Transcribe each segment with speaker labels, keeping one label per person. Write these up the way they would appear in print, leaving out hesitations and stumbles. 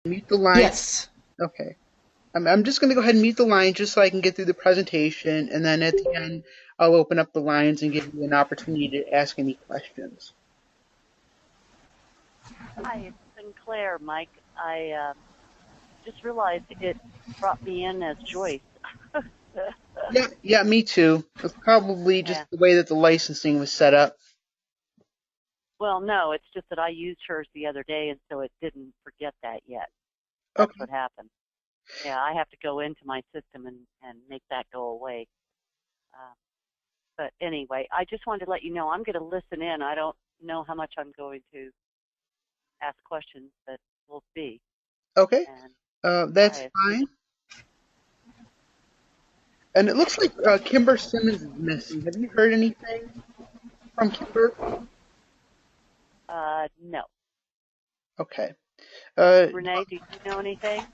Speaker 1: Mute the line.
Speaker 2: Yes.
Speaker 1: Okay. I'm just going to go ahead and mute the line just so I can get through the presentation, and then at the end, I'll open up the lines and give you an opportunity to ask any questions.
Speaker 3: Hi, it's Sinclair, Mike. I just realized it brought me in as Joyce.
Speaker 1: Yeah, me too. It's probably just
Speaker 3: Yeah.
Speaker 1: the way that the licensing was set up.
Speaker 3: Well, no, it's just that I used hers the other day, and so it didn't forget that yet. That's
Speaker 1: Okay.
Speaker 3: what happened. Yeah, I have to go into my system and make that go away. Uh, but anyway, I just wanted to let you know I'm going to listen in. I don't know how much I'm going to ask questions, but we'll see.
Speaker 1: Okay.
Speaker 3: And
Speaker 1: That's
Speaker 3: I
Speaker 1: fine. And it looks like Kimber Simmons is missing. Have you heard anything from Kimber?
Speaker 3: no.
Speaker 1: Okay. Uh,
Speaker 3: Renee, do you know anything?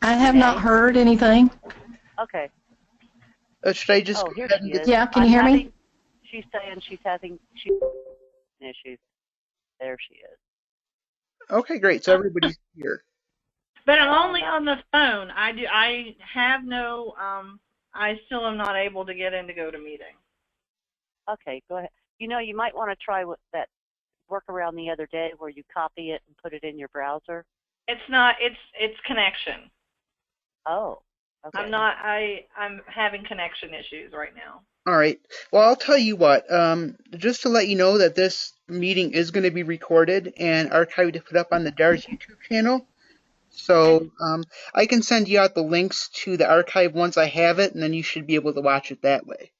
Speaker 2: I have not
Speaker 3: Renee?
Speaker 2: heard anything.
Speaker 3: Okay.
Speaker 1: should I just
Speaker 3: Oh,
Speaker 1: go
Speaker 3: here
Speaker 1: ahead
Speaker 3: she
Speaker 1: and get?
Speaker 3: is.
Speaker 2: Yeah, can you
Speaker 3: I'm
Speaker 2: hear me?
Speaker 3: having, she's saying she's having issues. There she is.
Speaker 1: Okay, great. So everybody's here.
Speaker 4: But I'm
Speaker 3: Oh,
Speaker 4: only
Speaker 3: not,
Speaker 4: on the phone. I have no, I still am not able to get in to go to meeting.
Speaker 3: okay, go ahead. You know, you might want to try that workaround the other day where you copy it and put it in your browser.
Speaker 4: It's not, it's connection.
Speaker 3: Oh, okay.
Speaker 4: I'm having connection issues right now.
Speaker 1: All right. Well, I'll tell you what. Just to let you know that this meeting is going to be recorded and archived to put up on the DARS YouTube channel.
Speaker 4: Okay.
Speaker 1: So I can send you out the links to the archive once I have it, and then you should be able to watch it that way.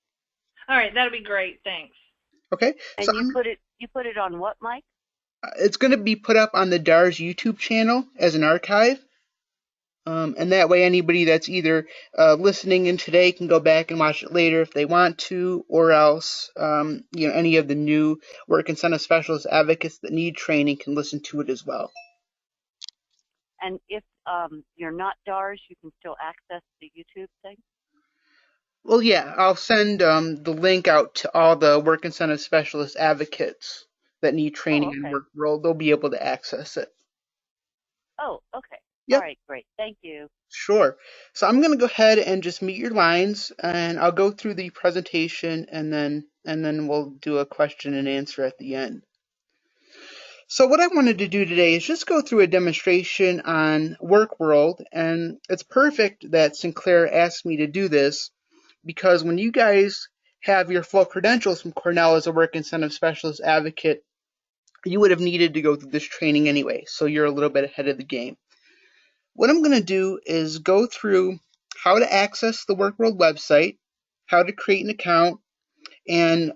Speaker 4: All right, that'll be great. Thanks.
Speaker 1: Okay. So
Speaker 3: And you put it on what, Mike?
Speaker 1: it's going to be put up on the DARS YouTube channel as an archive. And that way anybody that's either listening in today can go back and watch it later if they want to, or else any of the new work incentive specialist advocates that need training can listen to it as well.
Speaker 3: And if you're not DARS, you can still access the YouTube thing?
Speaker 1: Well, yeah, I'll send the link out to all the work incentive specialist advocates that need
Speaker 3: Oh,
Speaker 1: training in
Speaker 3: okay.
Speaker 1: WorkWorld. They'll be able to access it.
Speaker 3: Oh, okay. All
Speaker 1: Yep.
Speaker 3: right, great. Thank you.
Speaker 1: Sure. So I'm going to go ahead and just mute your lines, and I'll go through the presentation, and then we'll do a question and answer at the end. So what I wanted to do today is just go through a demonstration on WorkWorld, and it's perfect that Sinclair asked me to do this because when you guys have your full credentials from Cornell as a work incentive specialist advocate, you would have needed to go through this training anyway, so you're a little bit ahead of the game. What I'm going to do is go through how to access the WorkWorld website, how to create an account, and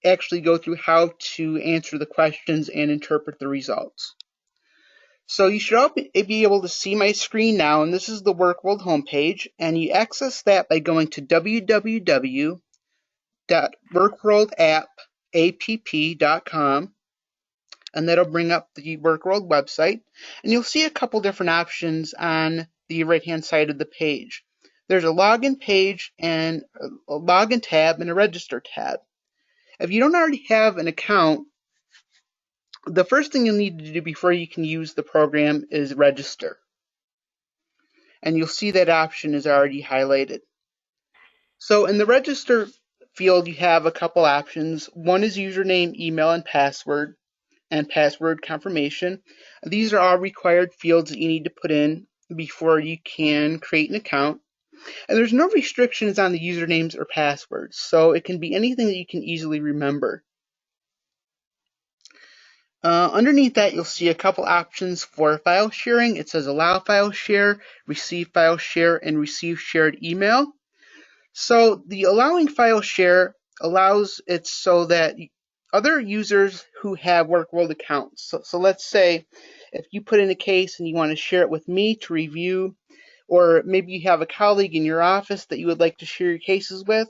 Speaker 1: actually go through how to answer the questions and interpret the results. So you should all be able to see my screen now, and this is the WorkWorld homepage, and you access that by going to www.workworldapp.com, and that'll bring up the WorkWorld website, and you'll see a couple different options on the right-hand side of the page. There's a login page and a login tab and a register tab. If you don't already have an account, the first thing you'll need to do before you can use the program is register. And you'll see that option is already highlighted. So in the register field, you have a couple options. One is username, email, and password confirmation. These are all required fields that you need to put in before you can create an account. And there's no restrictions on the usernames or passwords, so it can be anything that you can easily remember. Underneath that, you'll see a couple options for file sharing. It says allow file share, receive file share, and receive shared email. So the allowing file share allows it so that other users who have WorkWorld accounts. So let's say if you put in a case and you want to share it with me to review, or maybe you have a colleague in your office that you would like to share your cases with,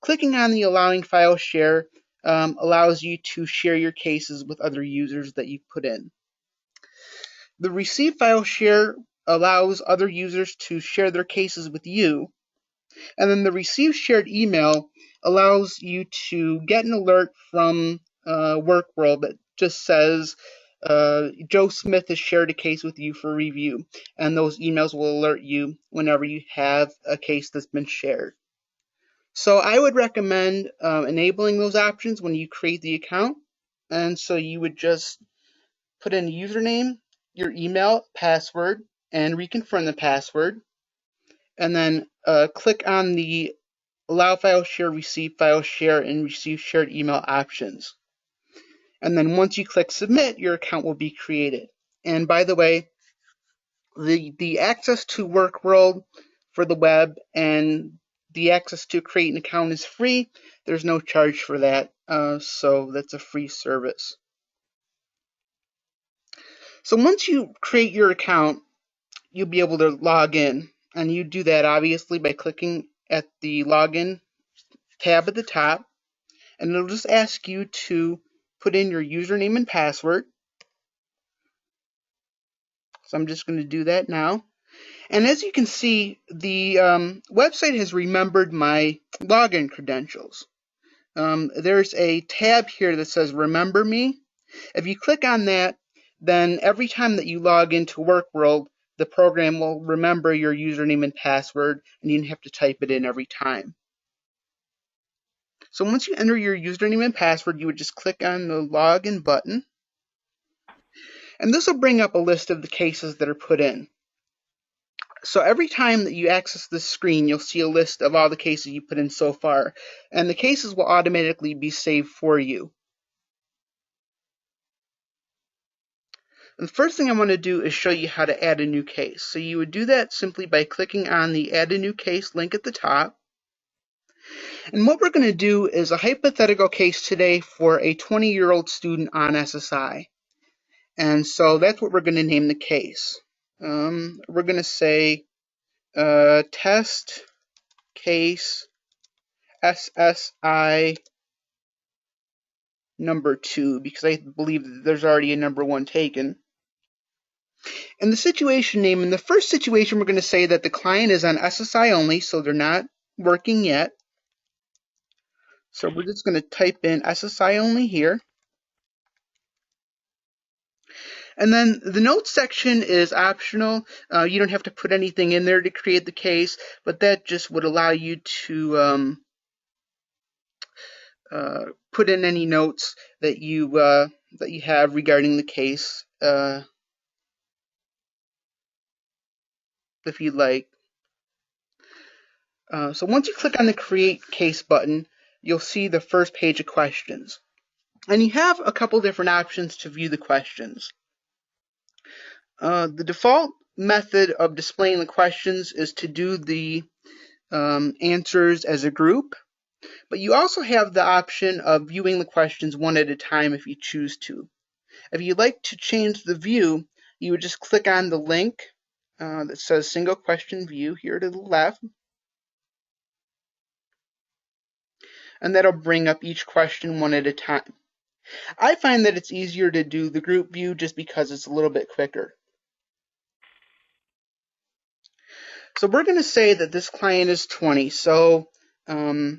Speaker 1: clicking on the allowing file share allows you to share your cases with other users that you've put in. The receive file share allows other users to share their cases with you. And then the receive shared email allows you to get an alert from WorkWorld that just says, Joe Smith has shared a case with you for review, and those emails will alert you whenever you have a case that's been shared. So I would recommend enabling those options when you create the account. And so you would just put in a username, your email, password, and reconfirm the password. And then click on the allow file share, receive file share, and receive shared email options. And then once you click submit, your account will be created. And by the way, the access to WorkWorld for the web and the access to create an account is free. There's no charge for that, so that's a free service. So once you create your account, you'll be able to log in, and you do that obviously by clicking at the login tab at the top, and it'll just ask you to put in your username and password. So I'm just going to do that now. And as you can see, the website has remembered my login credentials. There's a tab here that says Remember Me. If you click on that, then every time that you log into WorkWorld, the program will remember your username and password, and you don't have to type it in every time. So once you enter your username and password, you would just click on the Login button, and this will bring up a list of the cases that are put in. So every time that you access this screen, you'll see a list of all the cases you put in so far, and the cases will automatically be saved for you. And the first thing I want to do is show you how to add a new case. So you would do that simply by clicking on the Add a New Case link at the top. And what we're going to do is a hypothetical case today for a 20-year-old student on SSI. And so that's what we're going to name the case. We're going to say test case SSI number 2, because I believe that there's already a number 1 taken. And the situation name, in the first situation, we're going to say that the client is on SSI only, so they're not working yet. So we're just going to type in SSI only here. And then the notes section is optional. You don't have to put anything in there to create the case, but that just would allow you to put in any notes that you have regarding the case, if you'd like. So once you click on the Create Case button, you'll see the first page of questions. And you have a couple different options to view the questions. The default method of displaying the questions is to do the answers as a group, but you also have the option of viewing the questions one at a time if you choose to. If you'd like to change the view, you would just click on the link that says Single Question View here to the left, and that'll bring up each question one at a time. I find that it's easier to do the group view just because it's a little bit quicker. So we're going to say that this client is 20. So we'll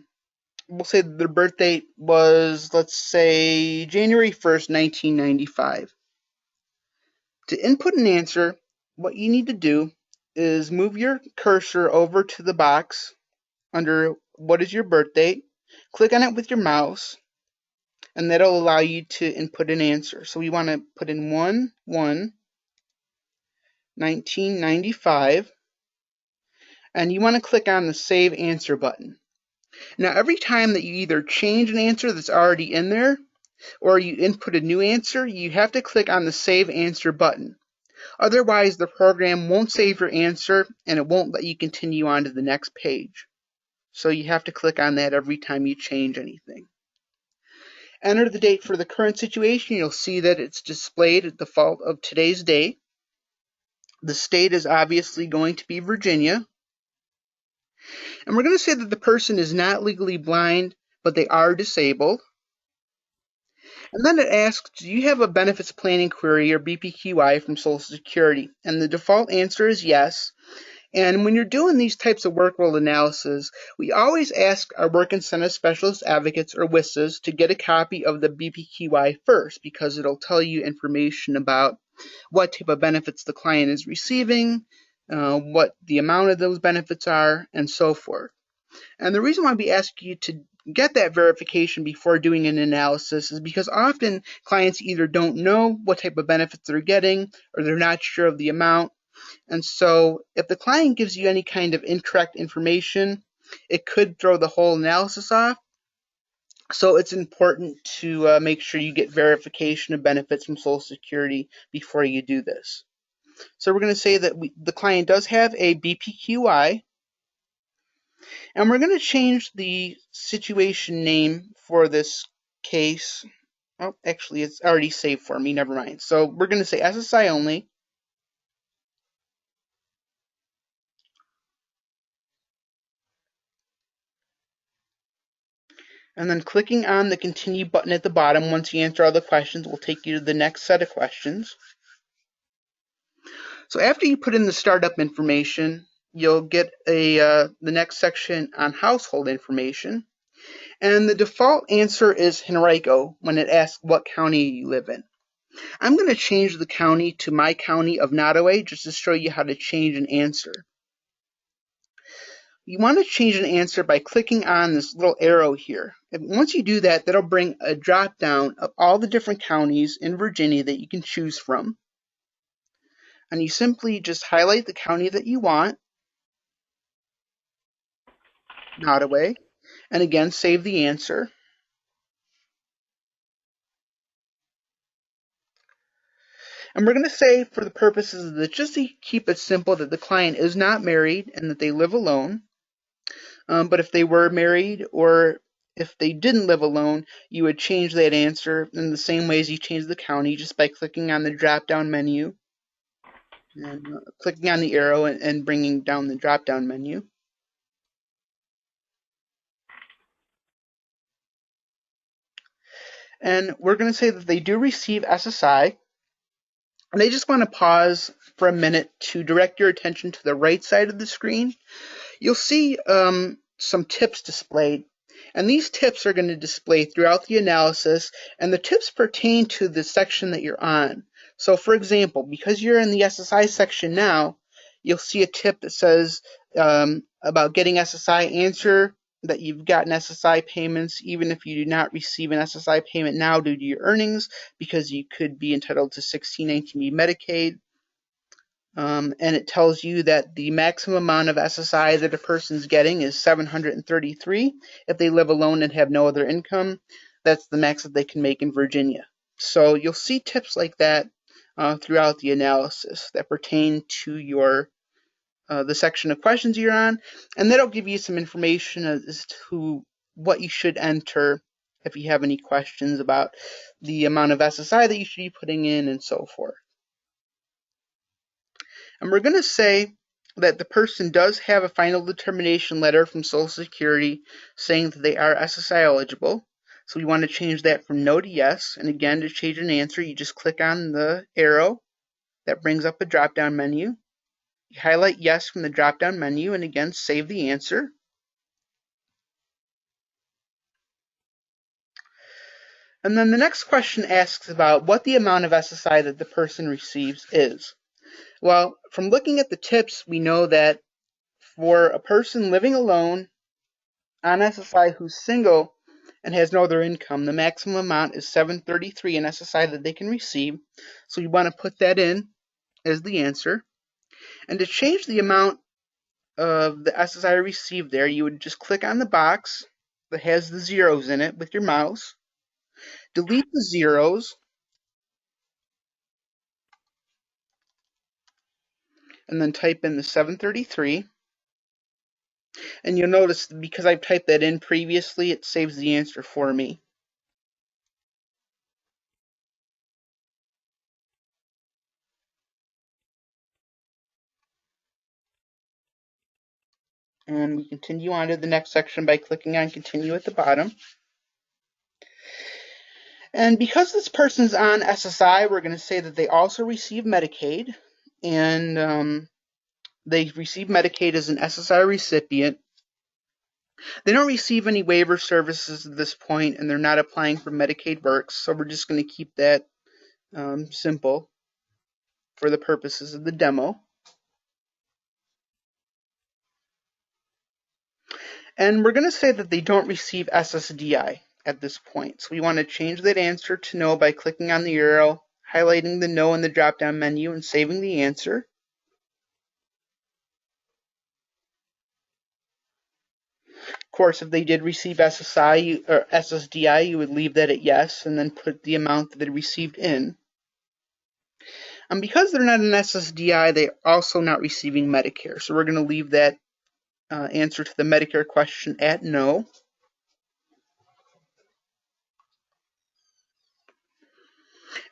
Speaker 1: say that their birth date was, let's say, January 1st, 1995. To input an answer, what you need to do is move your cursor over to the box under what is your birth date, click on it with your mouse, and that'll allow you to input an answer. So we want to put in 1/1/1995, and you want to click on the Save Answer button. Now every time that you either change an answer that's already in there or you input a new answer, you have to click on the Save Answer button. Otherwise, the program won't save your answer and it won't let you continue on to the next page. So you have to click on that every time you change anything. Enter the date for the current situation. You'll see that it's displayed at the default of today's date. The state is obviously going to be Virginia. And we're going to say that the person is not legally blind, but they are disabled. And then it asks, do you have a benefits planning query or BPQI from Social Security? And the default answer is yes. And when you're doing these types of work role analysis, we always ask our Work Incentive Specialist Advocates, or WISAs, to get a copy of the BPQI first, because it'll tell you information about what type of benefits the client is receiving, what the amount of those benefits are, and so forth. And the reason why we ask you to get that verification before doing an analysis is because often clients either don't know what type of benefits they're getting, or they're not sure of the amount. And so if the client gives you any kind of incorrect information, it could throw the whole analysis off. So it's important to make sure you get verification of benefits from Social Security before you do this. So we're going to say that the client does have a BPQI, and we're going to change the situation name for this case. Oh, actually, it's already saved for me. Never mind. So we're going to say SSI only. And then clicking on the Continue button at the bottom once you answer all the questions will take you to the next set of questions. So after you put in the startup information, you'll get the next section on household information. And the default answer is Henrico when it asks what county you live in. I'm going to change the county to my county of Nottoway just to show you how to change an answer. You want to change an answer by clicking on this little arrow here. And once you do that, that'll bring a drop down of all the different counties in Virginia that you can choose from. And you simply just highlight the county that you want, Nottoway, and again save the answer. And we're going to say, for the purposes of this, just to keep it simple, that the client is not married and that they live alone. But if they were married, or if they didn't live alone, you would change that answer in the same way as you change the county, just by clicking on the drop-down menu and clicking on the arrow and bringing down the drop-down menu. And we're going to say that they do receive SSI. And I just want to pause for a minute to direct your attention to the right side of the screen. You'll see some tips displayed, and these tips are going to display throughout the analysis, and the tips pertain to the section that you're on. So for example, because you're in the SSI section now, you'll see a tip that says about getting SSI, answer that you've gotten SSI payments even if you do not receive an SSI payment now due to your earnings, because you could be entitled to 1619B Medicaid. And it tells you that the maximum amount of SSI that a person's getting is $733. If they live alone and have no other income, that's the max that they can make in Virginia. So you'll see tips like that throughout the analysis that pertain to your the section of questions you're on, and that'll give you some information as to what you should enter if you have any questions about the amount of SSI that you should be putting in and so forth. And we're going to say that the person does have a final determination letter from Social Security saying that they are SSI eligible. So we want to change that from no to yes. And again, to change an answer, you just click on the arrow that brings up a drop-down menu. You highlight yes from the drop-down menu, and again, save the answer. And then the next question asks about what the amount of SSI that the person receives is. Well, from looking at the tips, we know that for a person living alone on SSI who's single and has no other income, the maximum amount is $733 in SSI that they can receive. So you want to put that in as the answer. And to change the amount of the SSI received there, you would just click on the box that has the zeros in it with your mouse, delete the zeros, and then type in the 733. And you'll notice because I've typed that in previously, it saves the answer for me. And we continue on to the next section by clicking on Continue at the bottom. And because this person's on SSI, we're going to say that they also receive Medicaid. And They receive Medicaid as an SSI recipient. They don't receive any waiver services at this point, and they're not applying for Medicaid Works, so we're just going to keep that simple for the purposes of the demo. And we're going to say that they don't receive SSDI at this point. So we want to change that answer to no by clicking on the arrow, highlighting the no in the drop-down menu, and saving the answer. Of course, if they did receive SSI or SSDI, you would leave that at yes and then put the amount that they received in. And because they're not an SSDI, they're also not receiving Medicare. So we're going to leave that answer to the Medicare question at no.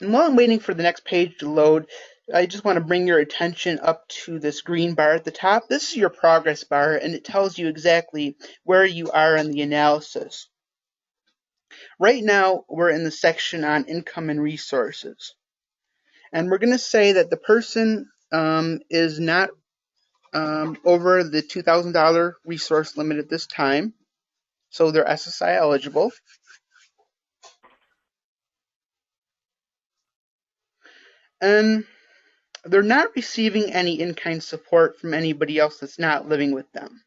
Speaker 1: And while I'm waiting for the next page to load, I just want to bring your attention up to this green bar at the top. This is your progress bar, and it tells you exactly where you are in the analysis. Right now, we're in the section on income and resources. And we're going to say that the person is not over the $2,000 resource limit at this time, so they're SSI eligible. And they're not receiving any in-kind support from anybody else that's not living with them.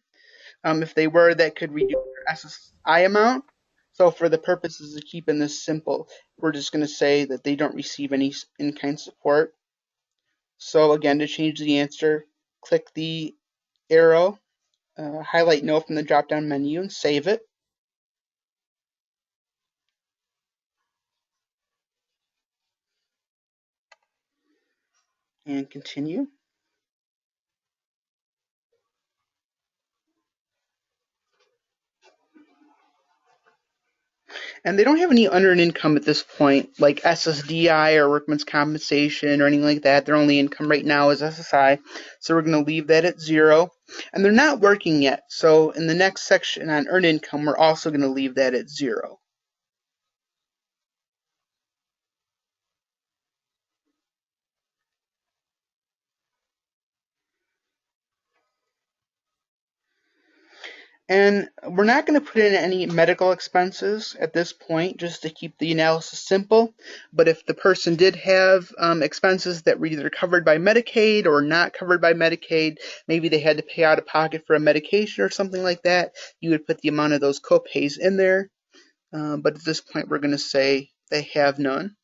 Speaker 1: If they were, that could reduce their SSI amount. So for the purposes of keeping this simple, we're just going to say that they don't receive any in-kind support. So again, to change the answer, click the arrow, highlight no from the drop-down menu, and save it. And continue. And they don't have any unearned income at this point, like SSDI or workman's compensation or anything like that. Their only income right now is SSI, so we're going to leave that at 0. And they're not working yet, so in the next section on earned income, we're also going to leave that at 0. And we're not going to put in any medical expenses at this point, just to keep the analysis simple. But if the person did have expenses that were either covered by Medicaid or not covered by Medicaid, maybe they had to pay out of pocket for a medication or something like that, you would put the amount of those copays in there. But at this point, we're going to say they have none.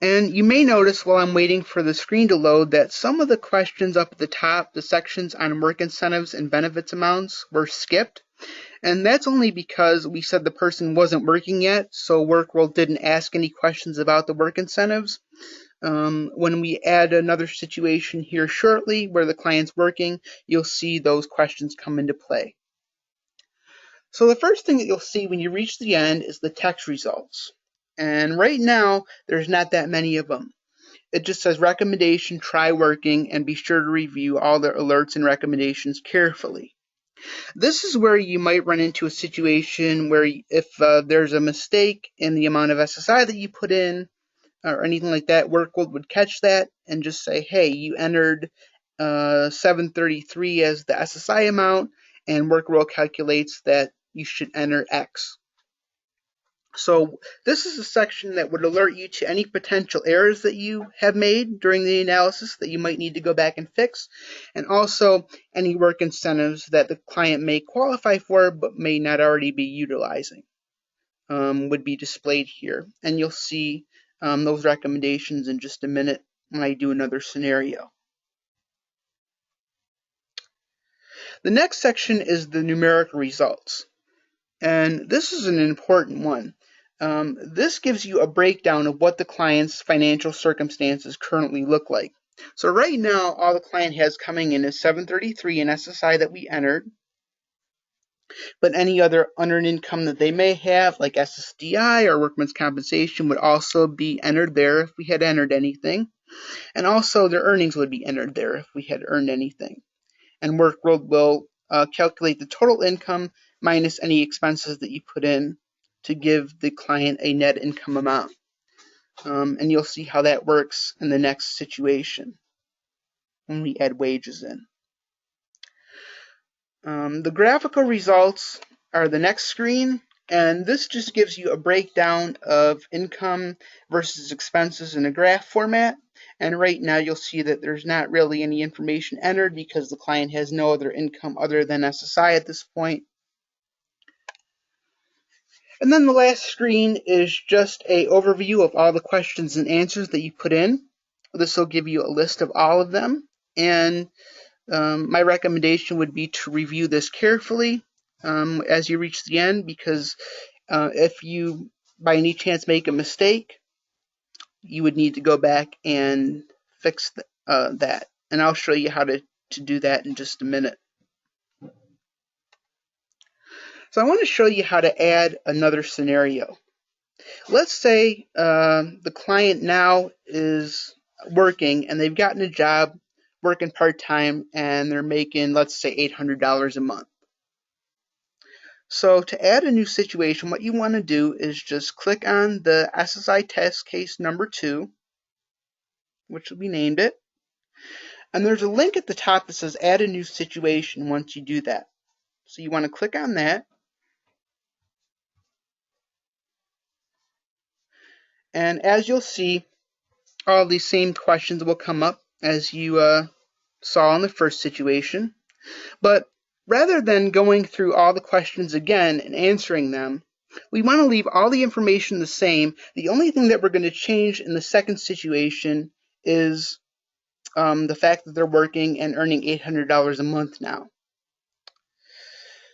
Speaker 1: And you may notice while I'm waiting for the screen to load that some of the questions up at the top, the sections on work incentives and benefits amounts, were skipped. And that's only because we said the person wasn't working yet, so WorkWorld didn't ask any questions about the work incentives. When we add another situation here shortly where the client's working, you'll see those questions come into play. So the first thing that you'll see when you reach the end is the text results. And right now, there's not that many of them. It just says recommendation, try working, and be sure to review all the alerts and recommendations carefully. This is where you might run into a situation where if there's a mistake in the amount of SSI that you put in or anything like that, WorkWorld would catch that and just say, hey, you entered 733 as the SSI amount, and WorkWorld calculates that you should enter X. So this is a section that would alert you to any potential errors that you have made during the analysis that you might need to go back and fix, and also any work incentives that the client may qualify for but may not already be utilizing would be displayed here. And you'll see those recommendations in just a minute when I do another scenario. The next section is the numerical results. And this is an important one. This gives you a breakdown of what the client's financial circumstances currently look like. So right now, all the client has coming in is 733 in SSI that we entered, but any other unearned income that they may have, like SSDI or workman's compensation, would also be entered there if we had entered anything. And also their earnings would be entered there if we had earned anything. And WorkWorld will calculate the total income minus any expenses that you put in to give the client a net income amount. And you'll see how that works in the next situation when we add wages in. The graphical results are the next screen, and this just gives you a breakdown of income versus expenses in a graph format. And right now you'll see that there's not really any information entered because the client has no other income other than SSI at this point. And then the last screen is just an overview of all the questions and answers that you put in. This will give you a list of all of them, and my recommendation would be to review this carefully as you reach the end, because if you by any chance make a mistake, you would need to go back and fix that. And I'll show you how to do that in just a minute. So I want to show you how to add another scenario. Let's say the client now is working and they've gotten a job working part-time and they're making, let's say, $800 a month. So to add a new situation, what you want to do is just click on the SSI test case number 2, which will be named it. And there's a link at the top that says add a new situation once you do that. So you want to click on that. And as you'll see, all these same questions will come up as you saw in the first situation. But rather than going through all the questions again and answering them, we want to leave all the information the same. The only thing that we're going to change in the second situation is the fact that they're working and earning $800 a month now.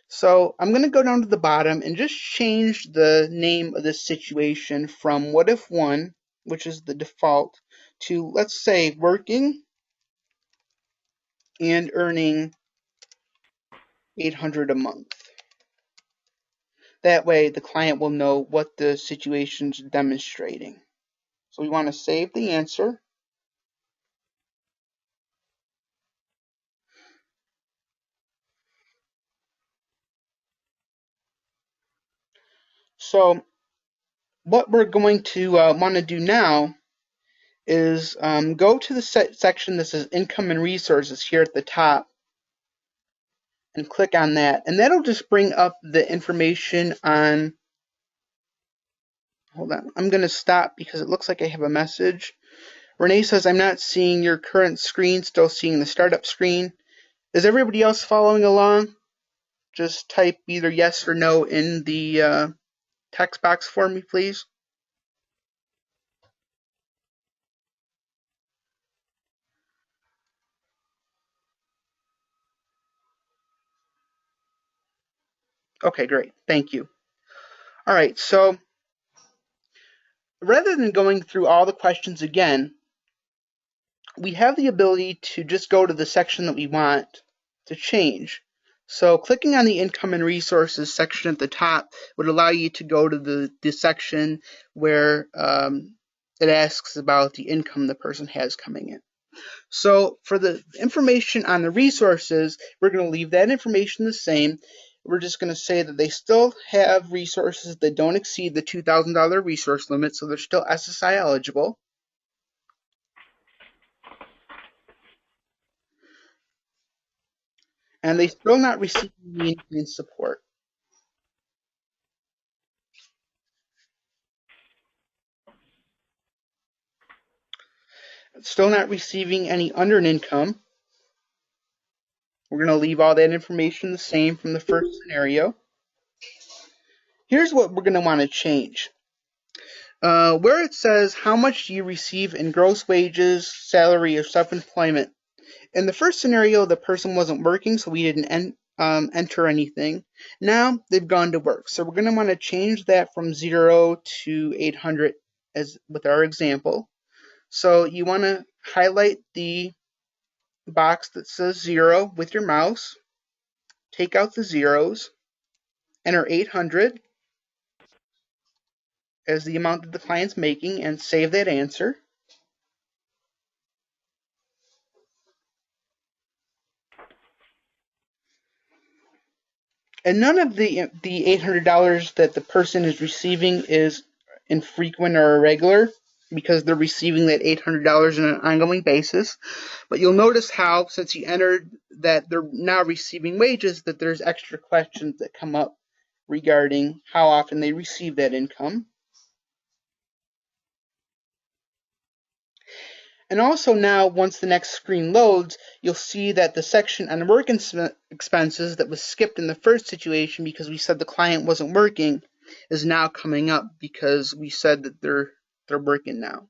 Speaker 1: So I'm going to go down to the bottom and just change the name of this situation from what if 1, which is the default, to, let's say, working and earning $800 a month. That way the client will know what the situation's demonstrating. So we want to save the answer. So what we're going to want to do now is go to the section that says Income and Resources here at the top and click on that. And that'll just bring up the information on, hold on, I'm going to stop because it looks like I have a message. Renee says, I'm not seeing your current screen, still seeing the startup screen. Is everybody else following along? Just type either yes or no in the text box for me, please. Okay, great. Thank you. All right, so rather than going through all the questions again, we have the ability to just go to the section that we want to change. So clicking on the Income and Resources section at the top would allow you to go to the section where it asks about the income the person has coming in. So for the information on the resources, we're going to leave that information the same. We're just going to say that they still have resources that don't exceed the $2,000 resource limit, so they're still SSI eligible. And they still not receiving maintenance support. Still not receiving any unearned income. We're going to leave all that information the same from the first scenario. Here's what we're going to want to change. Where it says how much do you receive in gross wages, salary, or self-employment. In the first scenario, the person wasn't working, so we didn't enter anything. Now they've gone to work, so we're going to want to change that from 0 to 800 as with our example. So you want to highlight the box that says 0 with your mouse, take out the zeros, enter 800 as the amount that the client's making, and save that answer. And none of the $800 that the person is receiving is infrequent or irregular, because they're receiving that $800 on an ongoing basis. But you'll notice how, since you entered that they're now receiving wages, that there's extra questions that come up regarding how often they receive that income. And also now, once the next screen loads, you'll see that the section on work expenses that was skipped in the first situation because we said the client wasn't working is now coming up because we said that they're working now.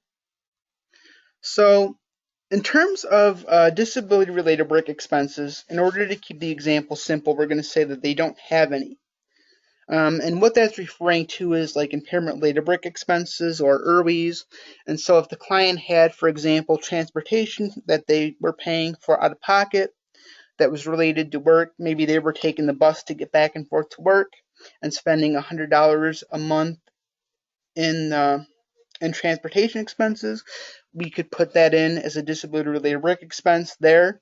Speaker 1: So in terms of disability-related work expenses, in order to keep the example simple, we're going to say that they don't have any. And what that's referring to is like impairment-related work expenses or IRWs. And so if the client had, for example, transportation that they were paying for out of pocket that was related to work, maybe they were taking the bus to get back and forth to work and spending $100 a month in transportation expenses, we could put that in as a disability-related work expense there.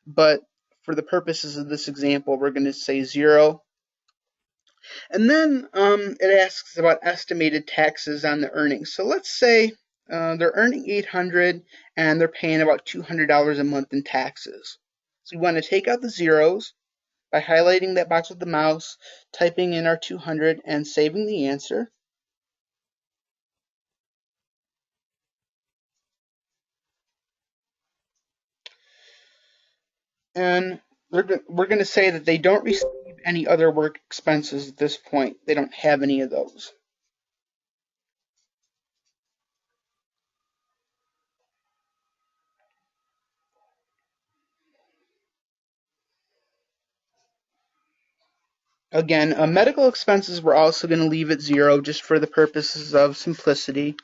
Speaker 1: But for the purposes of this example, we're going to say 0. And then it asks about estimated taxes on the earnings. So let's say they're earning $800 and they're paying about $200 a month in taxes. So we want to take out the zeros by highlighting that box with the mouse, typing in our 200 and saving the answer. And we're going to say that they don't receive any other work expenses at this point. They don't have any of those. Again, medical expenses we're also going to leave at 0 just for the purposes of simplicity.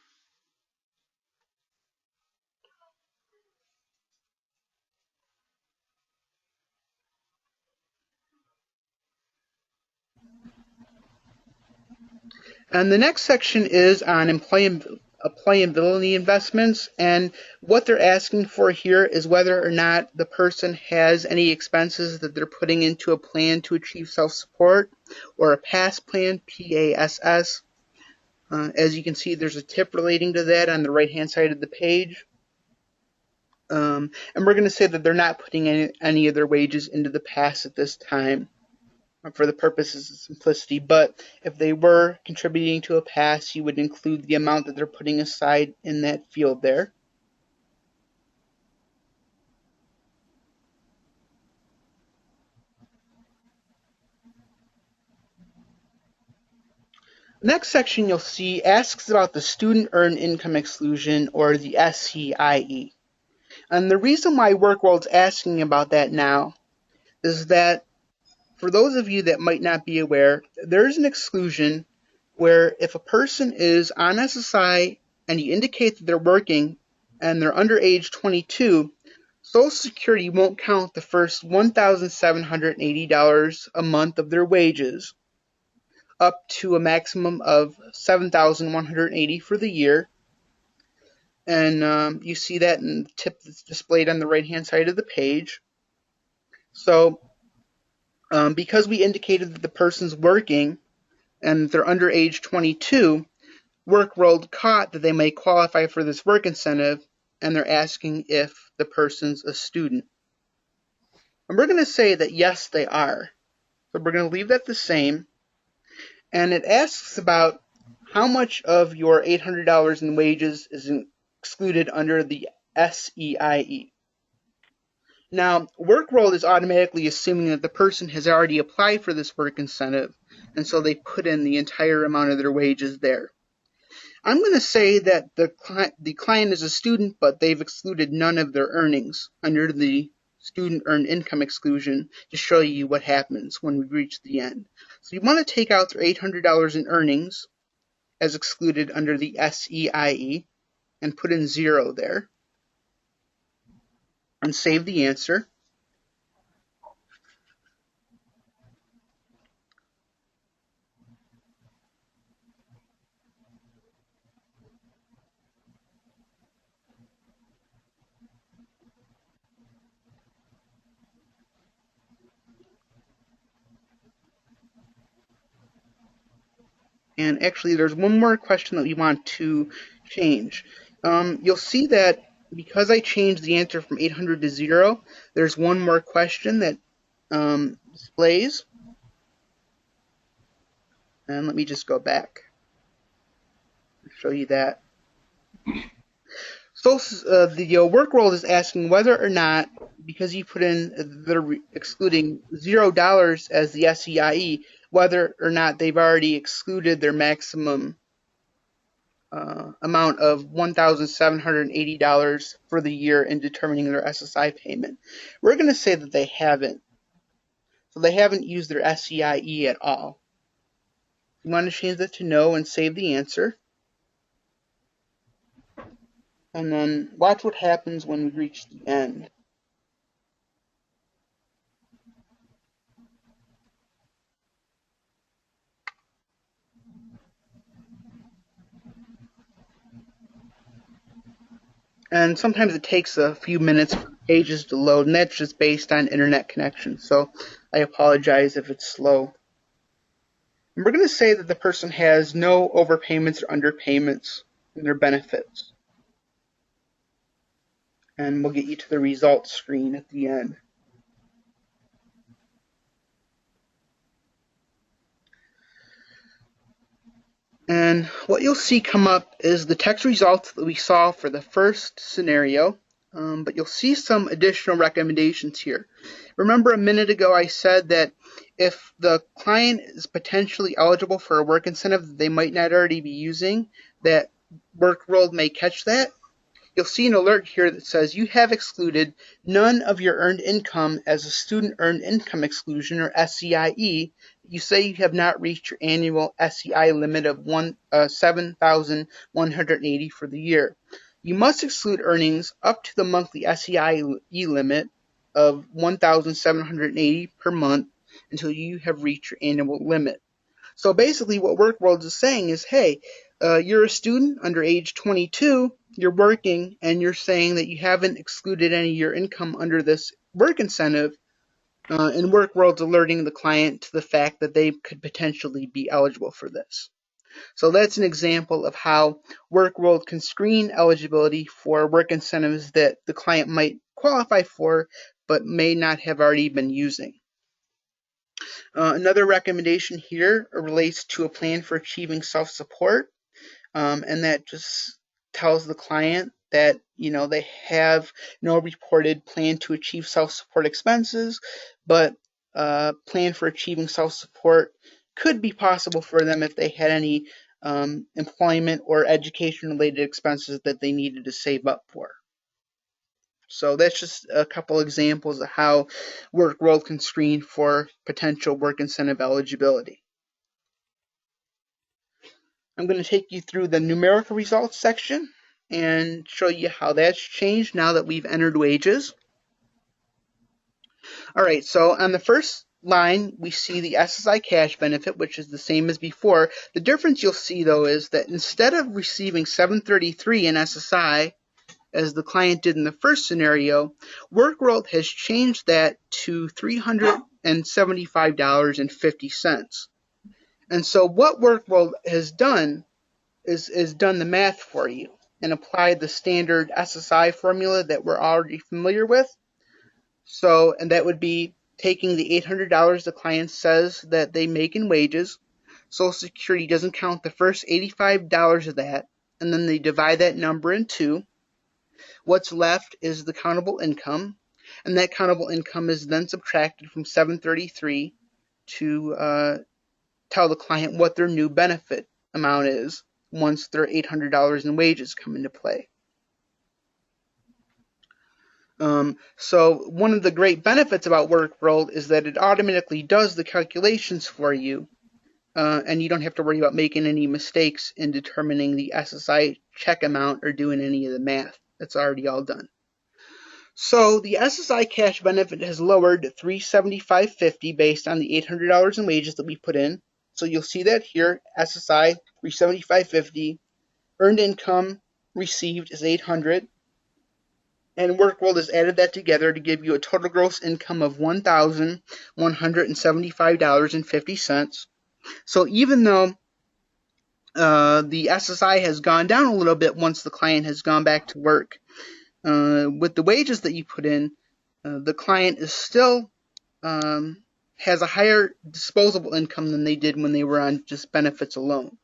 Speaker 1: And the next section is on employability investments, and what they're asking for here is whether or not the person has any expenses that they're putting into a plan to achieve self-support or a PASS plan, PASS. As you can see, there's a tip relating to that on the right-hand side of the page. And we're going to say that they're not putting any of their wages into the PASS at this time for the purposes of simplicity, but if they were contributing to a PASS, you would include the amount that they're putting aside in that field there. Next section you'll see asks about the student earned income exclusion, or the SEIE. And the reason why WorkWorld's asking about that now is that for those of you that might not be aware, there's an exclusion where if a person is on SSI and you indicate that they're working and they're under age 22, Social Security won't count the first $1,780 a month of their wages up to a maximum of $7,180 for the year. And you see that in the tip that's displayed on the right-hand side of the page. So because we indicated that the person's working and they're under age 22, WorkWorld caught that they may qualify for this work incentive, and they're asking if the person's a student. And we're going to say that yes, they are. So we're going to leave that the same. And it asks about how much of your $800 in wages is excluded under the SEIE. Now, WorkWorld is automatically assuming that the person has already applied for this work incentive, and so they put in the entire amount of their wages there. I'm going to say that the client is a student, but they've excluded none of their earnings under the student earned income exclusion to show you what happens when we reach the end. So you want to take out their $800 in earnings as excluded under the SEIE and put in 0 there and save the answer. And actually, there's one more question that we want to change. You'll see that because I changed the answer from 800 to 0, there's one more question that displays. And let me just go back and show you that. So the WorkWorld is asking whether or not, because you put in they're excluding $0 as the SEIE, whether or not they've already excluded their maximum amount of $1,780 for the year in determining their SSI payment. We're going to say that they haven't. So they haven't used their SEIE at all. You want to change that to no and save the answer. And then watch what happens when we reach the end. And sometimes it takes a few minutes for pages to load, and that's just based on internet connection. So I apologize if it's slow. And we're going to say that the person has no overpayments or underpayments in their benefits. And we'll get you to the results screen at the end. And what you'll see come up is the text results that we saw for the first scenario, but you'll see some additional recommendations here. Remember a minute ago I said that if the client is potentially eligible for a work incentive that they might not already be using, that WorkWorld may catch that. You'll see an alert here that says you have excluded none of your earned income as a student earned income exclusion, or SEIE. You say you have not reached your annual SEI limit of $7,180 for the year. You must exclude earnings up to the monthly SEI limit of $1,780 per month until you have reached your annual limit. So basically what WorkWorld is saying is, hey, you're a student under age 22, you're working, and you're saying that you haven't excluded any of your income under this work incentive, and WorkWorld's alerting the client to the fact that they could potentially be eligible for this. So that's an example of how WorkWorld can screen eligibility for work incentives that the client might qualify for but may not have already been using. Another recommendation here relates to a plan for achieving self-support, and that just tells the client that they have no reported plan to achieve self-support expenses, but plan for achieving self-support could be possible for them if they had any employment or education-related expenses that they needed to save up for. So that's just a couple examples of how WorkWorld can screen for potential work incentive eligibility. I'm going to take you through the numerical results section and show you how that's changed now that we've entered wages. All right, so on the first line, we see the SSI cash benefit, which is the same as before. The difference you'll see, though, is that instead of receiving $733 in SSI, as the client did in the first scenario, WorkWorld has changed that to $375.50. And so what WorkWorld has done is done the math for you and applied the standard SSI formula that we're already familiar with. So, and that would be taking the $800 the client says that they make in wages. Social Security doesn't count the first $85 of that, and then they divide that number in two. What's left is the countable income, and that countable income is then subtracted from $733 to tell the client what their new benefit amount is once their $800 in wages come into play. So one of the great benefits about WorkWorld is that it automatically does the calculations for you, and you don't have to worry about making any mistakes in determining the SSI check amount or doing any of the math. That's already all done. So the SSI cash benefit has lowered to $375.50 based on the $800 in wages that we put in. So you'll see that here, SSI $375.50, earned income received is $800, and WorkWorld has added that together to give you a total gross income of $1,175.50. So even though the SSI has gone down a little bit once the client has gone back to work. With the wages that you put in, the client is still has a higher disposable income than they did when they were on just benefits alone.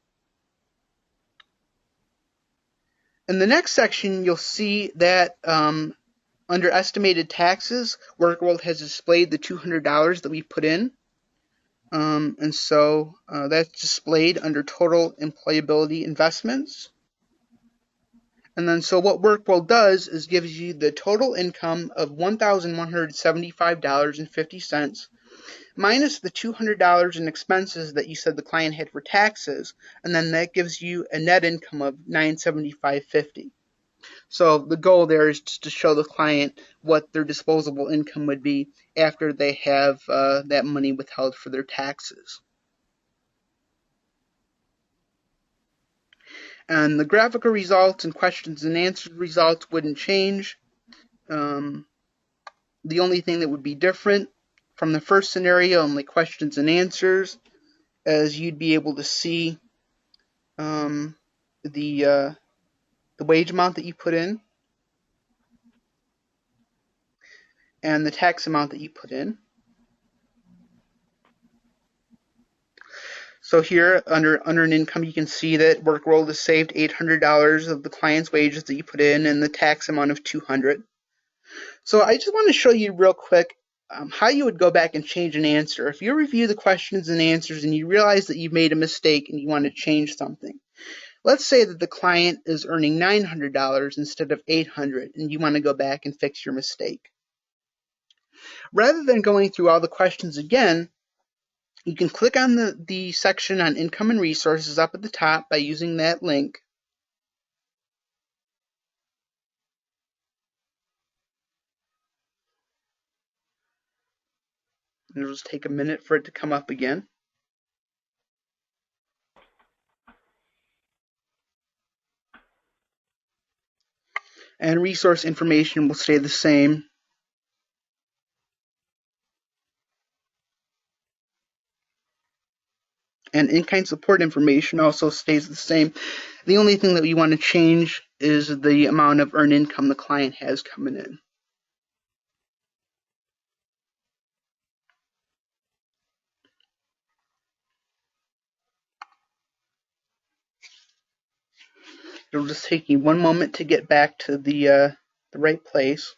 Speaker 1: In the next section, you'll see that under estimated taxes, WorkWorld has displayed the $200 that we put in. And so that's displayed under total employability investments. And then so what WorkWorld does is gives you the total income of $1,175.50 minus the $200 in expenses that you said the client had for taxes, and then that gives you a net income of $975.50. So the goal there is just to show the client what their disposable income would be after they have that money withheld for their taxes. And the graphical results and questions and answers results wouldn't change. The only thing that would be different from the first scenario, only questions and answers, as you'd be able to see the wage amount that you put in and the tax amount that you put in. So here under an income, you can see that WorkWorld has saved $800 of the client's wages that you put in and the tax amount of $200. So I just want to show you real quick how you would go back and change an answer. If you review the questions and answers and you realize that you've made a mistake and you want to change something. Let's say that the client is earning $900 instead of $800 and you want to go back and fix your mistake. Rather than going through all the questions again, you can click on the section on income and resources up at the top by using that link. And it'll just take a minute for it to come up again. And resource information will stay the same. And in-kind support information also stays the same. The only thing that we want to change is the amount of earned income the client has coming in. It'll just take you one moment to get back to the right place.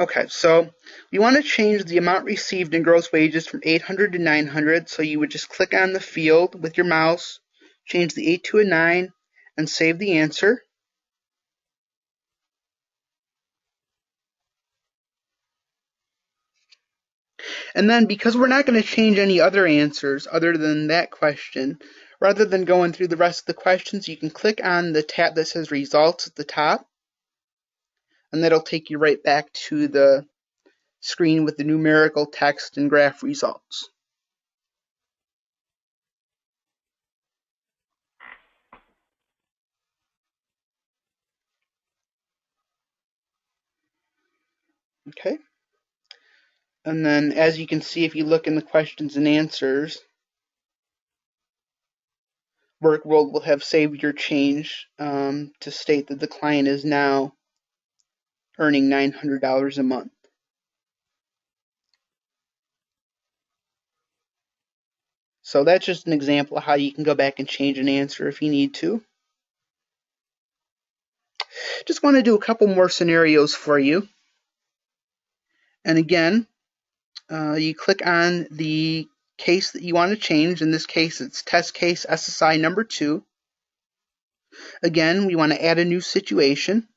Speaker 1: Okay, so we want to change the amount received in gross wages from 800 to 900. So you would just click on the field with your mouse, change the 8 to a 9, and save the answer. And then because we're not going to change any other answers other than that question, rather than going through the rest of the questions, you can click on the tab that says results at the top, and that'll take you right back to the screen with the numerical text and graph results. Okay. And then as you can see, if you look in the questions and answers, WorkWorld will have saved your change to state that the client is now earning $900 a month. So that's just an example of how you can go back and change an answer if you need to. Just want to do a couple more scenarios for you. And again, you click on the case that you want to change. In this case, it's test case SSI number 2. Again, we want to add a new situation.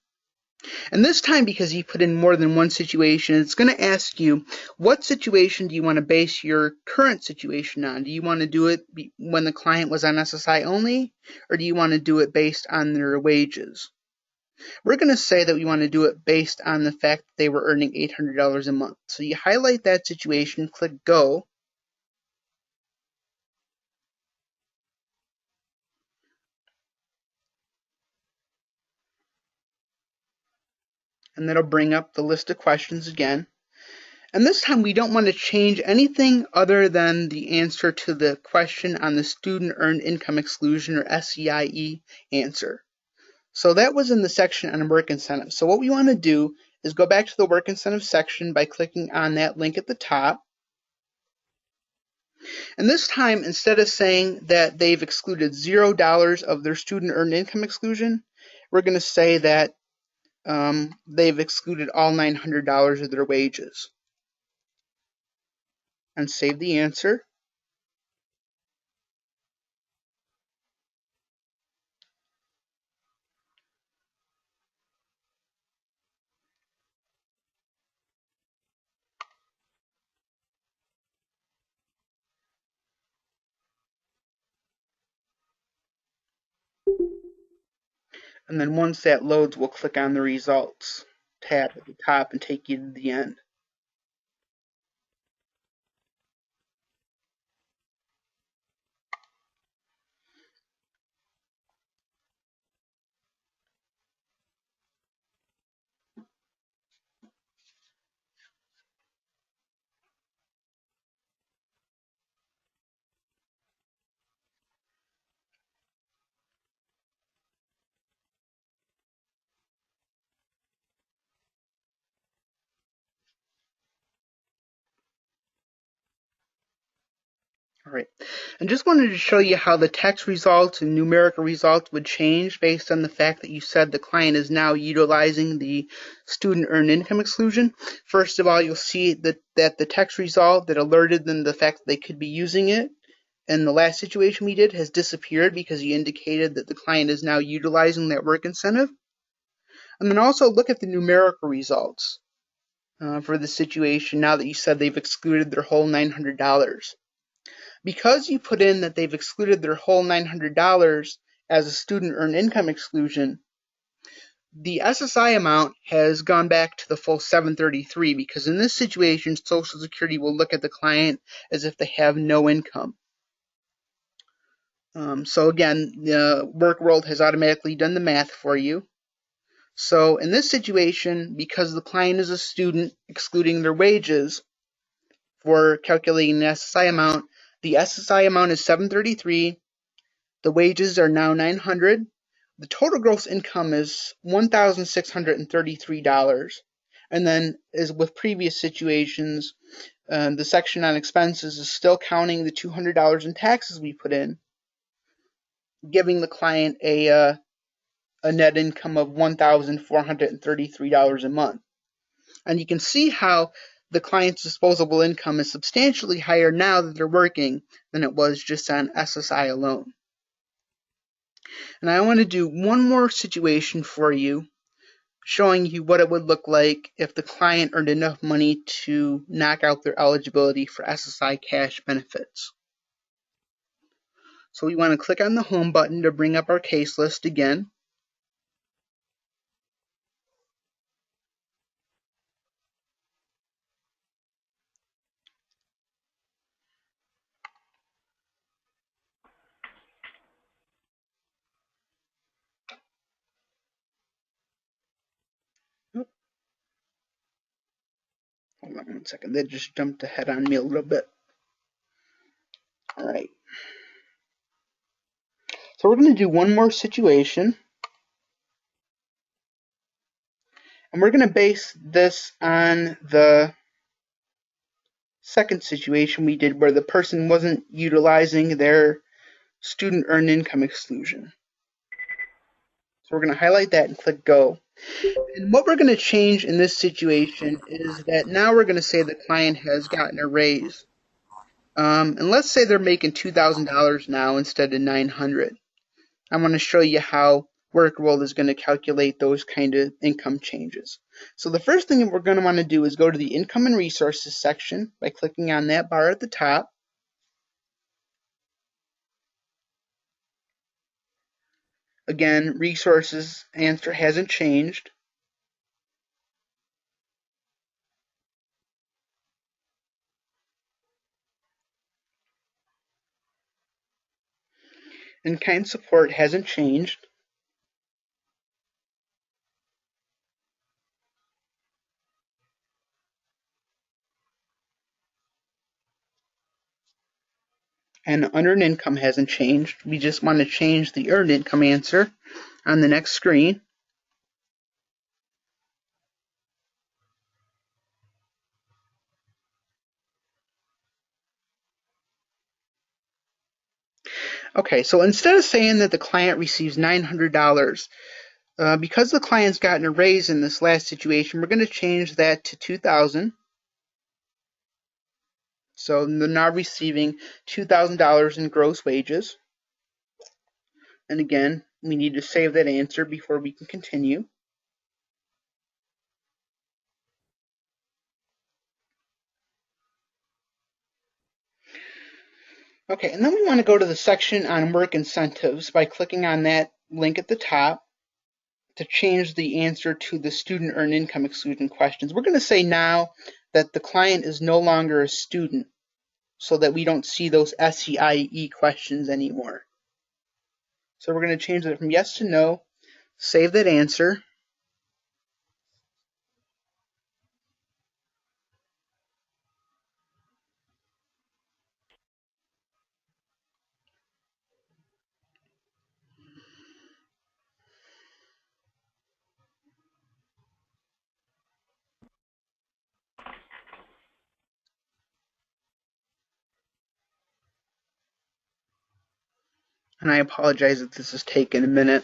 Speaker 1: And this time, because you put in more than one situation, it's going to ask you, what situation do you want to base your current situation on? Do you want to do it when the client was on SSI only, or do you want to do it based on their wages? We're going to say that we want to do it based on the fact that they were earning $800 a month. So you highlight that situation, click Go. and that'll bring up the list of questions again. And this time we don't want to change anything other than the answer to the question on the Student Earned Income Exclusion, or SEIE, answer. So that was in the section on work incentives. So what we want to do is go back to the work incentive section by clicking on that link at the top. And this time, instead of saying that they've excluded $0 of their student earned income exclusion, we're going to say that they've excluded all $900 of their wages. And save the answer. And then once that loads, we'll click on the results tab at the top and take you to the end. All right, and just wanted to show you how the text results and numerical results would change based on the fact that you said the client is now utilizing the student earned income exclusion. First of all, you'll see that the text result that alerted them the fact that they could be using it in the last situation we did has disappeared because you indicated that the client is now utilizing that work incentive. And then also look at the numerical results for the situation now that you said they've excluded their whole $900. Because you put in that they've excluded their whole $900 as a student earned income exclusion, the SSI amount has gone back to the full $733, because in this situation, Social Security will look at the client as if they have no income. So again, WorkWorld has automatically done the math for you. So in this situation, because the client is a student excluding their wages for calculating the SSI amount, the SSI amount is $733. The wages are now $900. The total gross income is $1,633. And then, as with previous situations, the section on expenses is still counting the $200 in taxes we put in, giving the client a net income of $1,433 a month. And you can see how the client's disposable income is substantially higher now that they're working than it was just on SSI alone. And I want to do one more situation for you, showing you what it would look like if the client earned enough money to knock out their eligibility for SSI cash benefits. So we want to click on the Home button to bring up our case list again. Hold on one second, that just jumped ahead on me a little bit. All right. So we're going to do one more situation. And we're going to base this on the second situation we did where the person wasn't utilizing their student earned income exclusion. So we're going to highlight that and click go. And what we're going to change in this situation is that now we're going to say the client has gotten a raise. And let's say they're making $2,000 now instead of $900. I want to show you how WorkWorld is going to calculate those kind of income changes. So the first thing that we're going to want to do is go to the Income and Resources section by clicking on that bar at the top. Again, resources answer hasn't changed. And kind support hasn't changed. And unearned income hasn't changed. We just want to change the earned income answer on the next screen. Okay, so instead of saying that the client receives $900, because the client's gotten a raise in this last situation, we're going to change that to $2,000. So they're now receiving $2,000 in gross wages. And again, we need to save that answer before we can continue. Okay, and then we want to go to the section on work incentives by clicking on that link at the top to change the answer to the student earned income exclusion questions. We're going to say now that the client is no longer a student so that we don't see those SEIE questions anymore. So we're going to change that from yes to no, save that answer. And I apologize that this has taken a minute.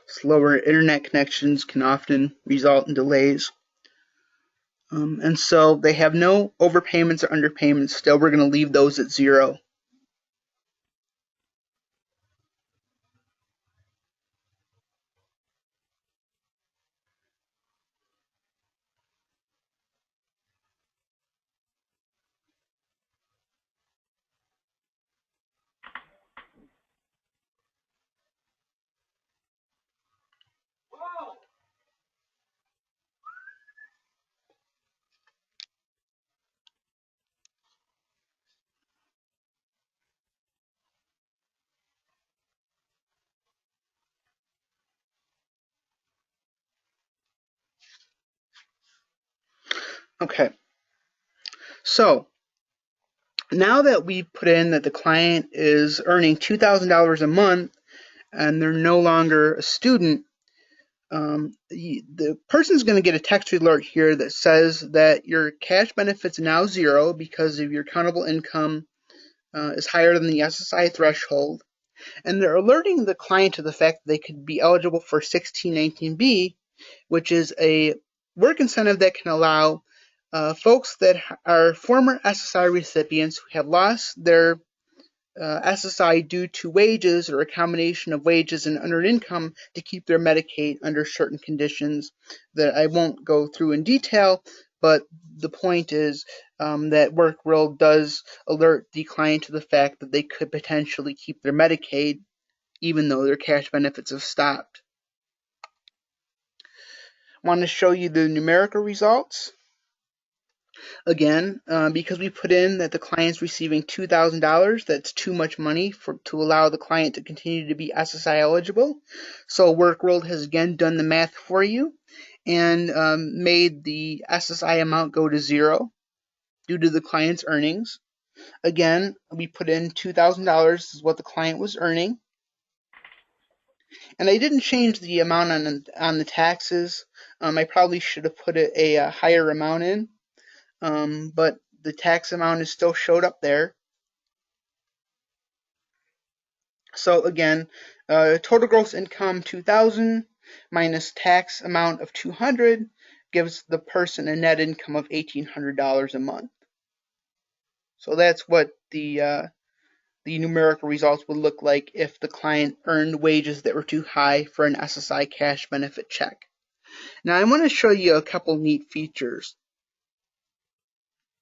Speaker 1: Slower internet connections can often result in delays. And so they have no overpayments or underpayments. Still, we're going to leave those at 0. Okay. So now that we've put in that the client is earning $2,000 a month and they're no longer a student, the person's going to get a text alert here that says that your cash benefit's now 0 because of your countable income is higher than the SSI threshold. And they're alerting the client to the fact that they could be eligible for 1619B, which is a work incentive that can allow folks that are former SSI recipients who have lost their SSI due to wages or a combination of wages and unearned income to keep their Medicaid under certain conditions that I won't go through in detail, but the point is that WorkWorld does alert the client to the fact that they could potentially keep their Medicaid even though their cash benefits have stopped. I want to show you the numerical results. Again, because we put in that the client's receiving $2,000, that's too much money to allow the client to continue to be SSI eligible. So WorkWorld has again done the math for you and made the SSI amount go to 0 due to the client's earnings. Again, we put in $2,000 is what the client was earning. And I didn't change the amount on the taxes. I probably should have put a higher amount in. But the tax amount is still showed up there. So again, total gross income 2,000 minus tax amount of 200 gives the person a net income of $1,800 a month. So that's what the numerical results would look like if the client earned wages that were too high for an SSI cash benefit check. Now I want to show you a couple neat features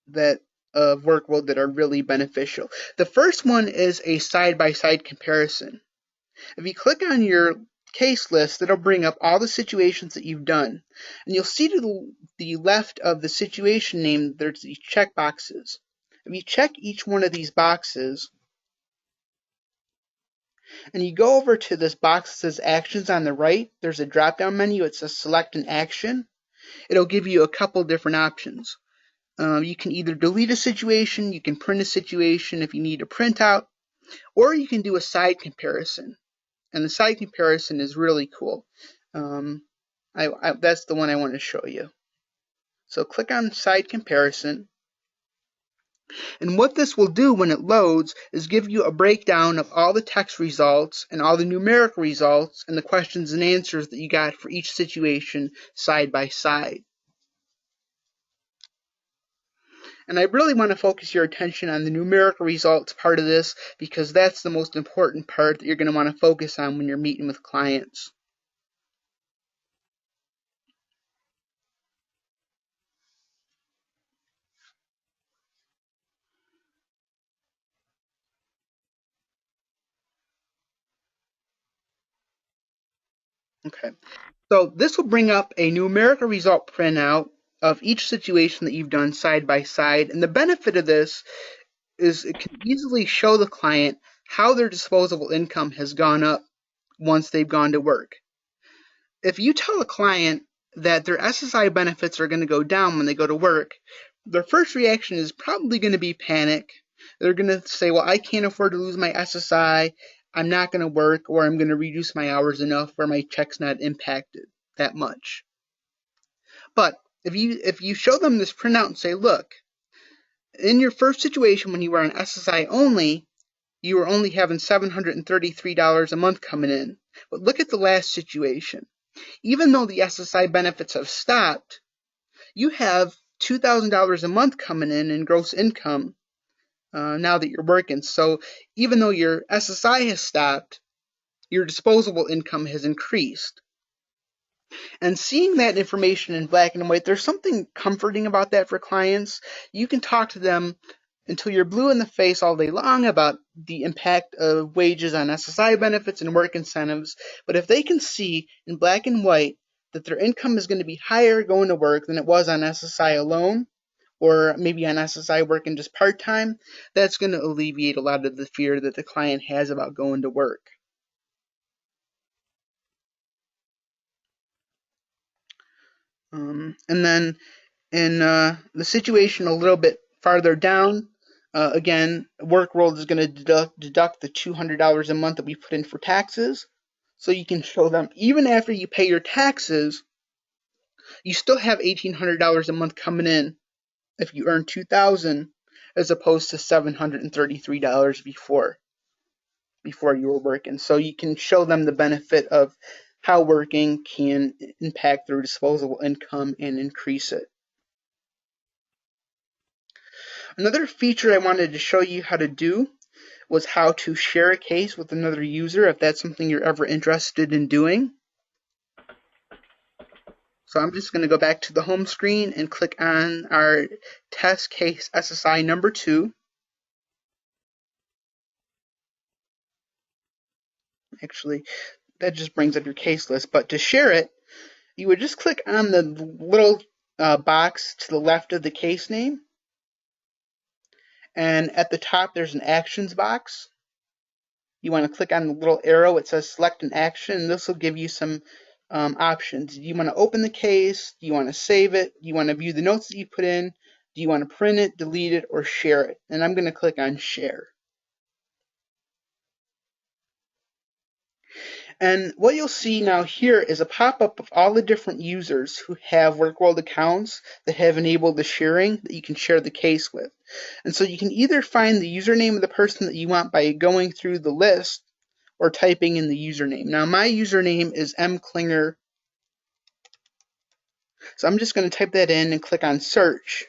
Speaker 1: that of WorkWorld that are really beneficial. The first one is a side-by-side comparison. If you click on your case list, it'll bring up all the situations that you've done. And you'll see to the left of the situation name, there's these check boxes. If you check each one of these boxes, and you go over to this box that says Actions on the right, there's a drop-down menu. It says Select an Action. It'll give you a couple different options. You can either delete a situation, you can print a situation if you need a printout, or you can do a side comparison. And the side comparison is really cool. That's the one I want to show you. So click on side comparison. And what this will do when it loads is give you a breakdown of all the text results and all the numeric results and the questions and answers that you got for each situation side by side. And I really want to focus your attention on the numerical results part of this because that's the most important part that you're going to want to focus on when you're meeting with clients. Okay, so this will bring up a numerical result printout of each situation that you've done side by side. And the benefit of this is it can easily show the client how their disposable income has gone up once they've gone to work. If you tell a client that their SSI benefits are going to go down when they go to work, their first reaction is probably going to be panic. They're going to say, well, I can't afford to lose my SSI. I'm not going to work, or I'm going to reduce my hours enough where my check's not impacted that much. But if you show them this printout and say, look, in your first situation when you were on SSI only, you were only having $733 a month coming in. But look at the last situation. Even though the SSI benefits have stopped, you have $2,000 a month coming in gross income now that you're working. So even though your SSI has stopped, your disposable income has increased. And seeing that information in black and white, there's something comforting about that for clients. You can talk to them until you're blue in the face all day long about the impact of wages on SSI benefits and work incentives. But if they can see in black and white that their income is going to be higher going to work than it was on SSI alone, or maybe on SSI working just part-time, that's going to alleviate a lot of the fear that the client has about going to work. And then in the situation a little bit farther down, again, WorkWorld is going to deduct the $200 a month that we put in for taxes. So you can show them, even after you pay your taxes, you still have $1,800 a month coming in if you earn $2,000 as opposed to $733 before you were working. So you can show them the benefit of how working can impact their disposable income and increase it. Another feature I wanted to show you how to do was how to share a case with another user if that's something you're ever interested in doing. So I'm just going to go back to the home screen and click on our test case SSI number 2. Actually, that just brings up your case list, but to share it, you would just click on the little box to the left of the case name, and at the top there's an actions box. You want to click on the little arrow. It says select an action, and this will give you some options. Do you want to open the case? Do you want to save it? Do you want to view the notes that you put in? Do you want to print it, delete it, or share it? And I'm going to click on share. And what you'll see now here is a pop-up of all the different users who have WorkWorld accounts that have enabled the sharing that you can share the case with. And so you can either find the username of the person that you want by going through the list or typing in the username. Now my username is mklinger. So I'm just going to type that in and click on search,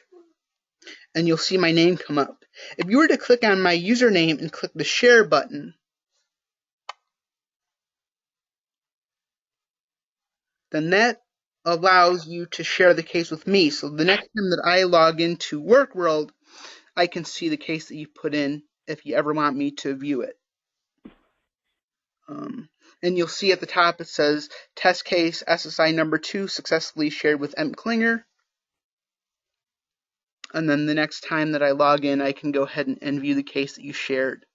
Speaker 1: and you'll see my name come up. If you were to click on my username and click the share button, then that allows you to share the case with me. So the next time that I log into WorkWorld, I can see the case that you put in if you ever want me to view it. And you'll see at the top it says test case SSI number 2 successfully shared with mklinger. And then the next time that I log in, I can go ahead and view the case that you shared.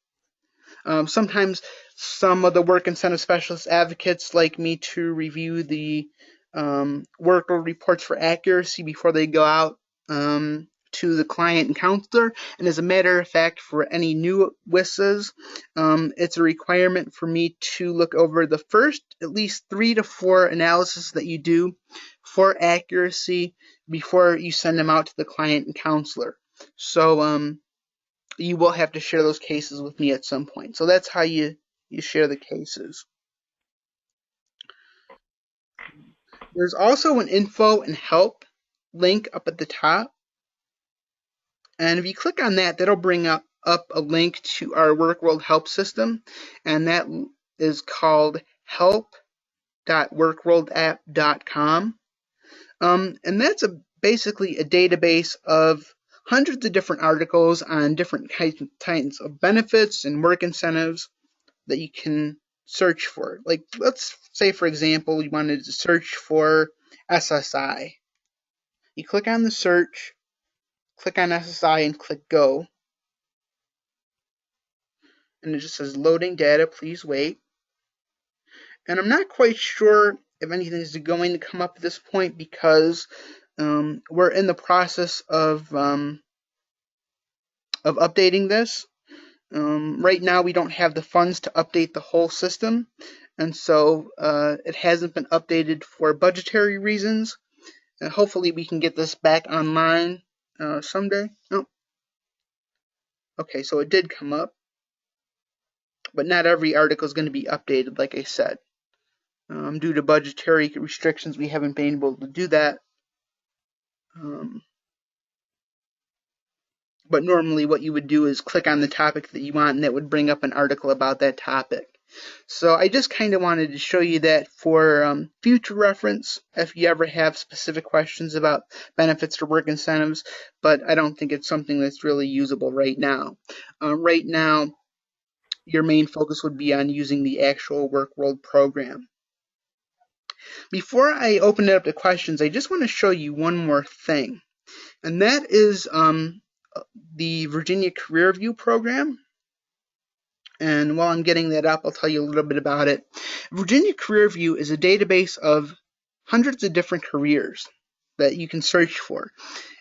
Speaker 1: Sometimes some of the work incentive specialist advocates like me to review the workload reports for accuracy before they go out to the client and counselor. And as a matter of fact, for any new WISAs, it's a requirement for me to look over the first at least 3 to 4 analysis that you do for accuracy before you send them out to the client and counselor. So you will have to share those cases with me at some point. So that's how you share the cases. There's also an info and help link up at the top. And if you click on that, that'll bring up a link to our WorkWorld help system. And that is called help.workworldapp.com. And that's basically a database of hundreds of different articles on different kinds of benefits and work incentives that you can search for. Like, let's say, for example, you wanted to search for SSI. You click on the search, click on SSI, and click Go. And it just says loading data, please wait. And I'm not quite sure if anything is going to come up at this point because we're in the process of updating this. Right now we don't have the funds to update the whole system, and so it hasn't been updated for budgetary reasons. And hopefully we can get this back online someday. Oh. Okay, so it did come up, but not every article is going to be updated, like I said. Due to budgetary restrictions, we haven't been able to do that. But normally what you would do is click on the topic that you want, and that would bring up an article about that topic. So I just kind of wanted to show you that for future reference if you ever have specific questions about benefits or work incentives, but I don't think it's something that's really usable right now. Right now, your main focus would be on using the actual WorkWorld program. Before I open it up to questions, I just want to show you one more thing, and that is the Virginia Career View program. And while I'm getting that up, I'll tell you a little bit about it. Virginia Career View is a database of hundreds of different careers that you can search for.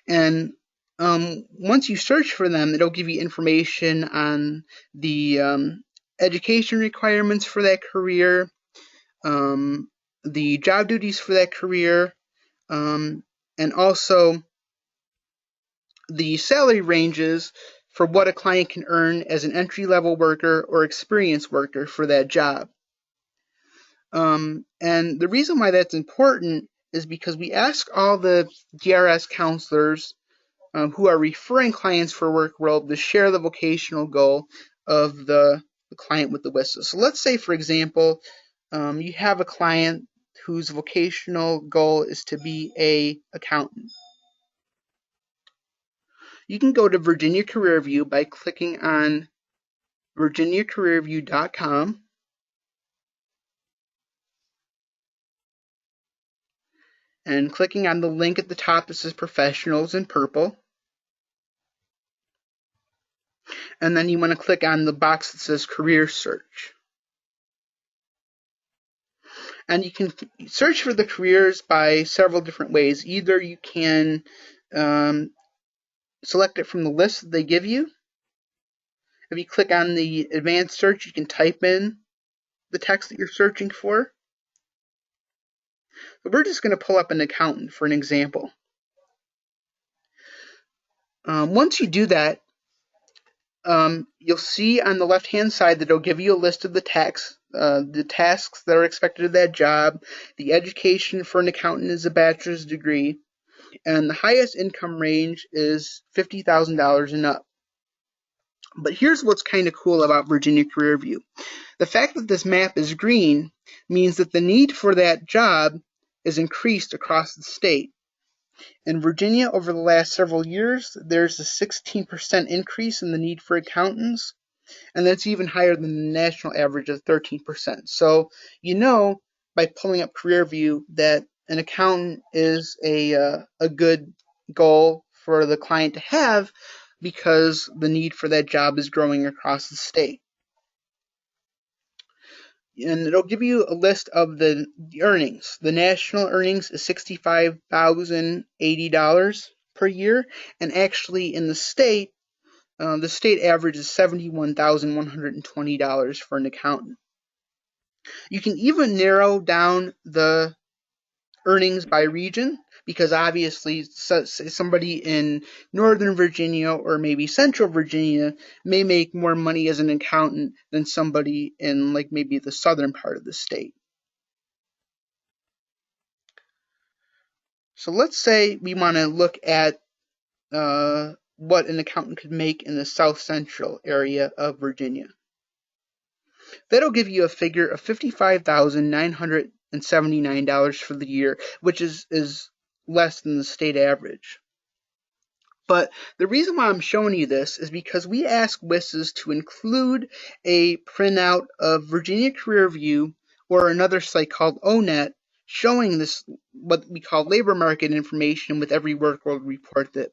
Speaker 1: And once you search for them, it'll give you information on the education requirements for that career, the job duties for that career, and also the salary ranges for what a client can earn as an entry-level worker or experienced worker for that job. And the reason why that's important is because we ask all the DRS counselors who are referring clients for WorkWorld to share the vocational goal of the client with the WISA. So let's say, for example, you have a client whose vocational goal is to be an accountant. You can go to Virginia Career View by clicking on virginiacareerview.com. And clicking on the link at the top that says Professionals in purple. And then you want to click on the box that says Career Search. And you can search for the careers by several different ways. Either you can select it from the list that they give you. If you click on the advanced search, you can type in the text that you're searching for. But we're just going to pull up an accountant for an example. Once you do that, you'll see on the left-hand side that it'll give you a list of the tasks that are expected of that job. The education for an accountant is a bachelor's degree, and the highest income range is $50,000 and up. But here's what's kind of cool about Virginia Career View. The fact that this map is green means that the need for that job is increased across the state. In Virginia, over the last several years, there's a 16% increase in the need for accountants, and that's even higher than the national average of 13%. So you know by pulling up Career View that an accountant is a good goal for the client to have because the need for that job is growing across the state. And it'll give you a list of the earnings. The national earnings is $65,080 per year, and actually in the state average is $71,120 for an accountant. You can even narrow down the earnings by region, because obviously somebody in Northern Virginia or maybe Central Virginia may make more money as an accountant than somebody in like maybe the southern part of the state. So let's say we want to look at what an accountant could make in the South Central area of Virginia. That'll give you a figure of $55,979 for the year, which is less than the state average. But the reason why I'm showing you this is because we ask WISs to include a printout of Virginia Career View or another site called ONET showing this, what we call labor market information, with every WorkWorld report that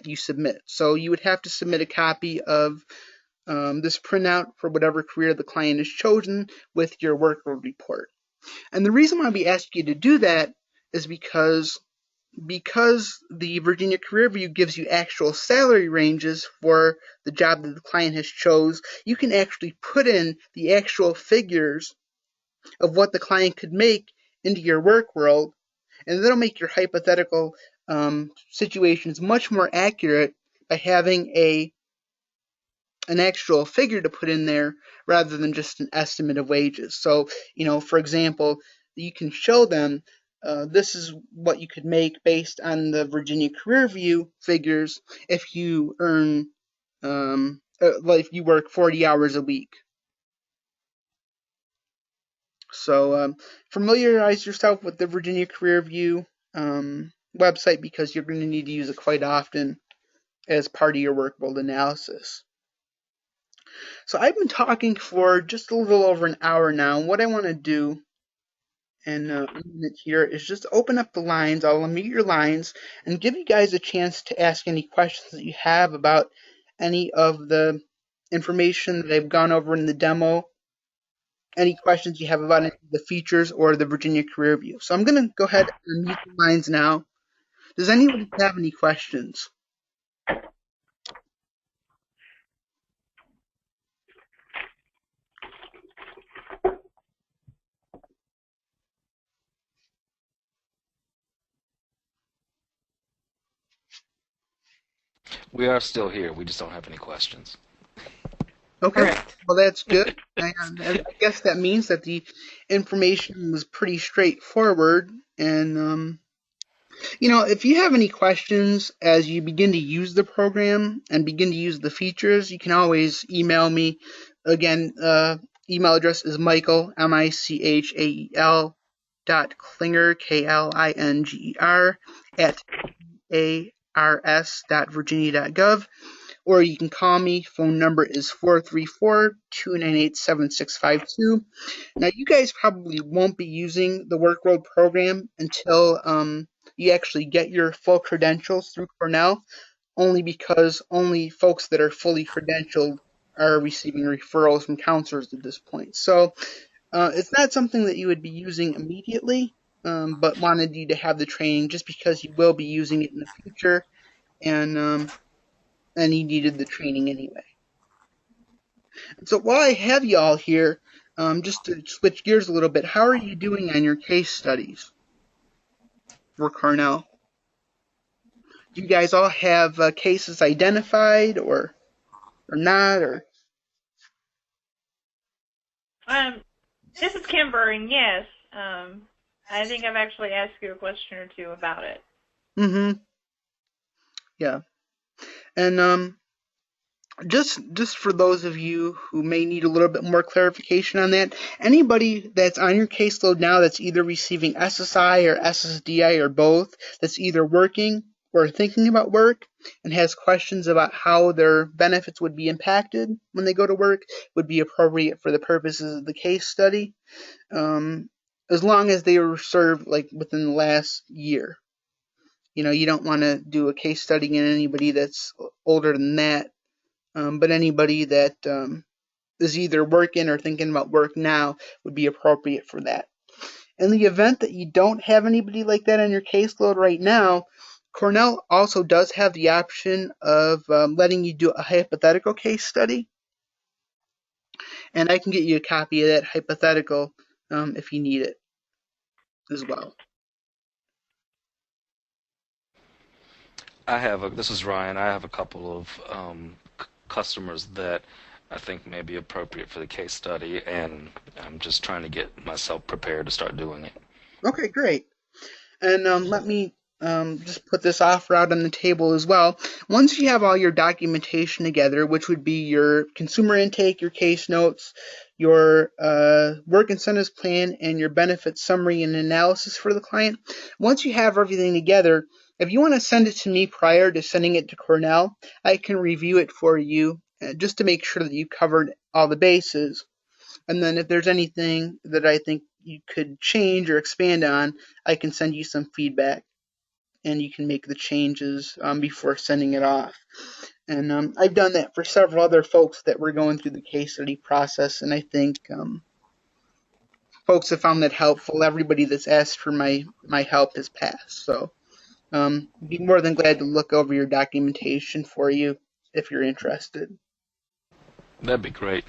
Speaker 1: you submit. So you would have to submit a copy of this printout for whatever career the client has chosen with your WorkWorld report. And the reason why we ask you to do that is because the Virginia Career View gives you actual salary ranges for the job that the client has chose. You can actually put in the actual figures of what the client could make into your WorkWorld, and that'll make your hypothetical situations much more accurate by having an actual figure to put in there rather than just an estimate of wages. So, for example, you can show them this is what you could make based on the Virginia Career View figures if you earn, if you work 40 hours a week. So familiarize yourself with the Virginia Career View website, because you're going to need to use it quite often as part of your WorkWorld analysis. So I've been talking for just a little over an hour now. What I want to do in a minute here is just open up the lines. I'll unmute your lines and give you guys a chance to ask any questions that you have about any of the information that I've gone over in the demo, any questions you have about any of the features or the Virginia Career View. So I'm going to go ahead and unmute the lines now. Does anybody have any questions?
Speaker 2: We are still here. We just don't have any questions.
Speaker 1: Okay,
Speaker 4: Correct.
Speaker 1: well that's good. And I guess that means that the information was pretty straightforward. And if you have any questions as you begin to use the program and begin to use the features, you can always email me. Again, email address is Michael, MICHAEL .klinger, KLINGER, @ars.virginia.gov. Or you can call me. Phone number is 434-298-7652. Now, you guys probably won't be using the WorkWorld program until you actually get your full credentials through Cornell, only because only folks that are fully credentialed are receiving referrals from counselors at this point. So it's not something that you would be using immediately, but wanted you to have the training just because you will be using it in the future, and you needed the training anyway. So while I have you all here, just to switch gears a little bit, how are you doing on your case studies for Cornell? Do you guys all have cases identified or not? Or
Speaker 4: This is Kimber, and yes, I think I've actually asked you a question or two about it.
Speaker 1: Mm-hmm. Yeah. And just for those of you who may need a little bit more clarification on that, anybody that's on your caseload now that's either receiving SSI or SSDI or both, that's either working or thinking about work and has questions about how their benefits would be impacted when they go to work, would be appropriate for the purposes of the case study, as long as they were served like within the last year. You don't want to do a case study in anybody that's older than that. But anybody that is either working or thinking about work now would be appropriate for that. In the event that you don't have anybody like that on your caseload right now, Cornell also does have the option of letting you do a hypothetical case study, and I can get you a copy of that hypothetical if you need it as well.
Speaker 2: This is Ryan. I have a couple of customers that I think may be appropriate for the case study, and I'm just trying to get myself prepared to start doing it.
Speaker 1: Okay, great. And let me just put this offer out on the table as well. Once you have all your documentation together, which would be your consumer intake, your case notes, your work incentives plan, and your benefit summary and analysis for the client, once you have everything together, if you want to send it to me prior to sending it to Cornell, I can review it for you just to make sure that you covered all the bases. And then if there's anything that I think you could change or expand on, I can send you some feedback and you can make the changes before sending it off. And I've done that for several other folks that were going through the case study process, and I think folks have found that helpful. Everybody that's asked for my help has passed. So be more than glad to look over your documentation for you if you're interested.
Speaker 2: That'd be great.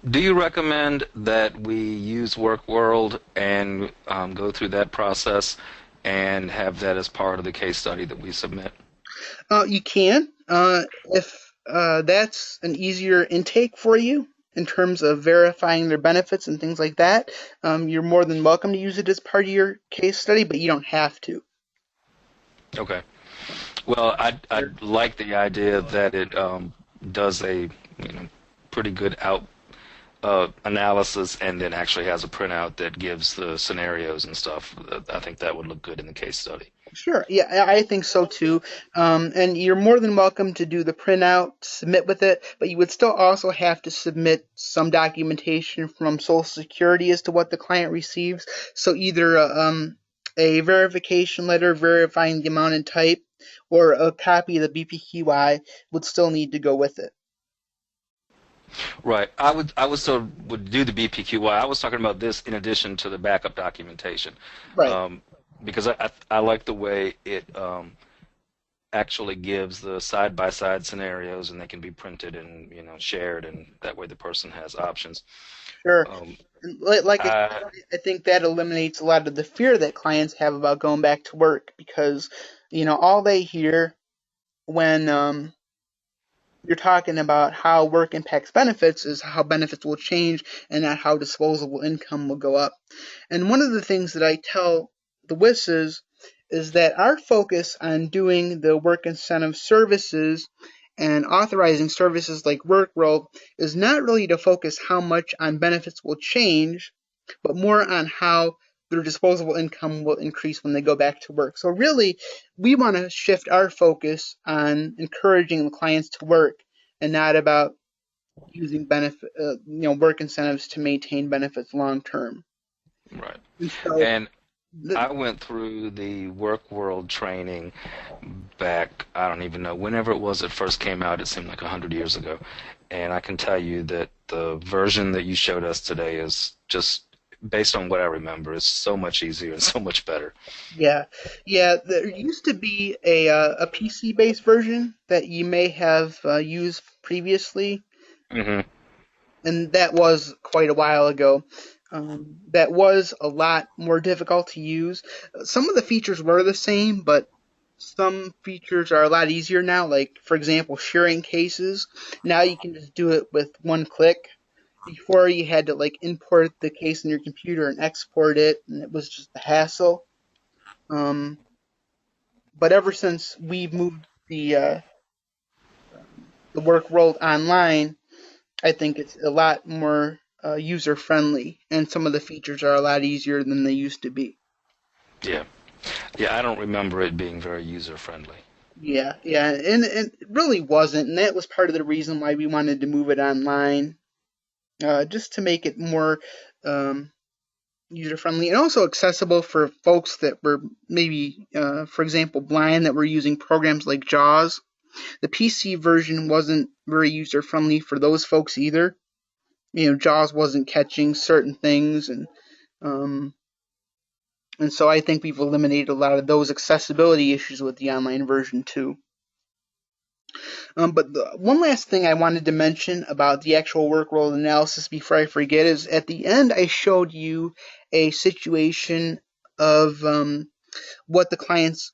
Speaker 2: Do you recommend that we use WorkWorld and go through that process and have that as part of the case study that we submit?
Speaker 1: You can, if that's an easier intake for you in terms of verifying their benefits and things like that. You're more than welcome to use it as part of your case study, but you don't have to.
Speaker 2: Okay. Well, I like the idea that it does a pretty good analysis and then actually has a printout that gives the scenarios and stuff. I think that would look good in the case study.
Speaker 1: Sure. Yeah, I think so too. And you're more than welcome to do the printout, submit with it, but you would still also have to submit some documentation from Social Security as to what the client receives. So either a verification letter verifying the amount and type or a copy of the BPQI would still need to go with it.
Speaker 2: Right. I would still would do the BPQI. I was talking about this in addition to the backup documentation.
Speaker 1: Right.
Speaker 2: Because I like the way it actually gives the side-by-side scenarios, and they can be printed and shared, and that way the person has options.
Speaker 1: Sure. I think that eliminates a lot of the fear that clients have about going back to work because, all they hear when you're talking about how work impacts benefits is how benefits will change and not how disposable income will go up. And one of the things that I tell the WISs is that our focus on doing the work incentive services and authorizing services like WorkWorld is not really to focus how much on benefits will change, but more on how their disposable income will increase when they go back to work. So really, we want to shift our focus on encouraging the clients to work and not about using work incentives to maintain benefits long term.
Speaker 2: Right.
Speaker 1: And so,
Speaker 2: I went through the WorkWorld training back, I don't even know, whenever it was it first came out. It seemed like 100 years ago. And I can tell you that the version that you showed us today is just, based on what I remember, is so much easier and so much better.
Speaker 1: Yeah. There used to be a PC-based version that you may have used previously, and that was quite a while ago. That was a lot more difficult to use. Some of the features were the same, but some features are a lot easier now. Like, for example, sharing cases. Now you can just do it with one click. Before you had to import the case in your computer and export it, and it was just a hassle. But ever since we moved the WorkWorld online, I think it's a lot more user friendly, and some of the features are a lot easier than they used to be.
Speaker 2: Yeah, I don't remember it being very user friendly.
Speaker 1: Yeah, and it really wasn't, and that was part of the reason why we wanted to move it online. Just to make it more user-friendly and also accessible for folks that were maybe, for example, blind, that were using programs like JAWS. The PC version wasn't very user-friendly for those folks either. JAWS wasn't catching certain things, and And so I think we've eliminated a lot of those accessibility issues with the online version too. But one last thing I wanted to mention about the actual WorkWorld analysis before I forget is at the end I showed you a situation of what the client's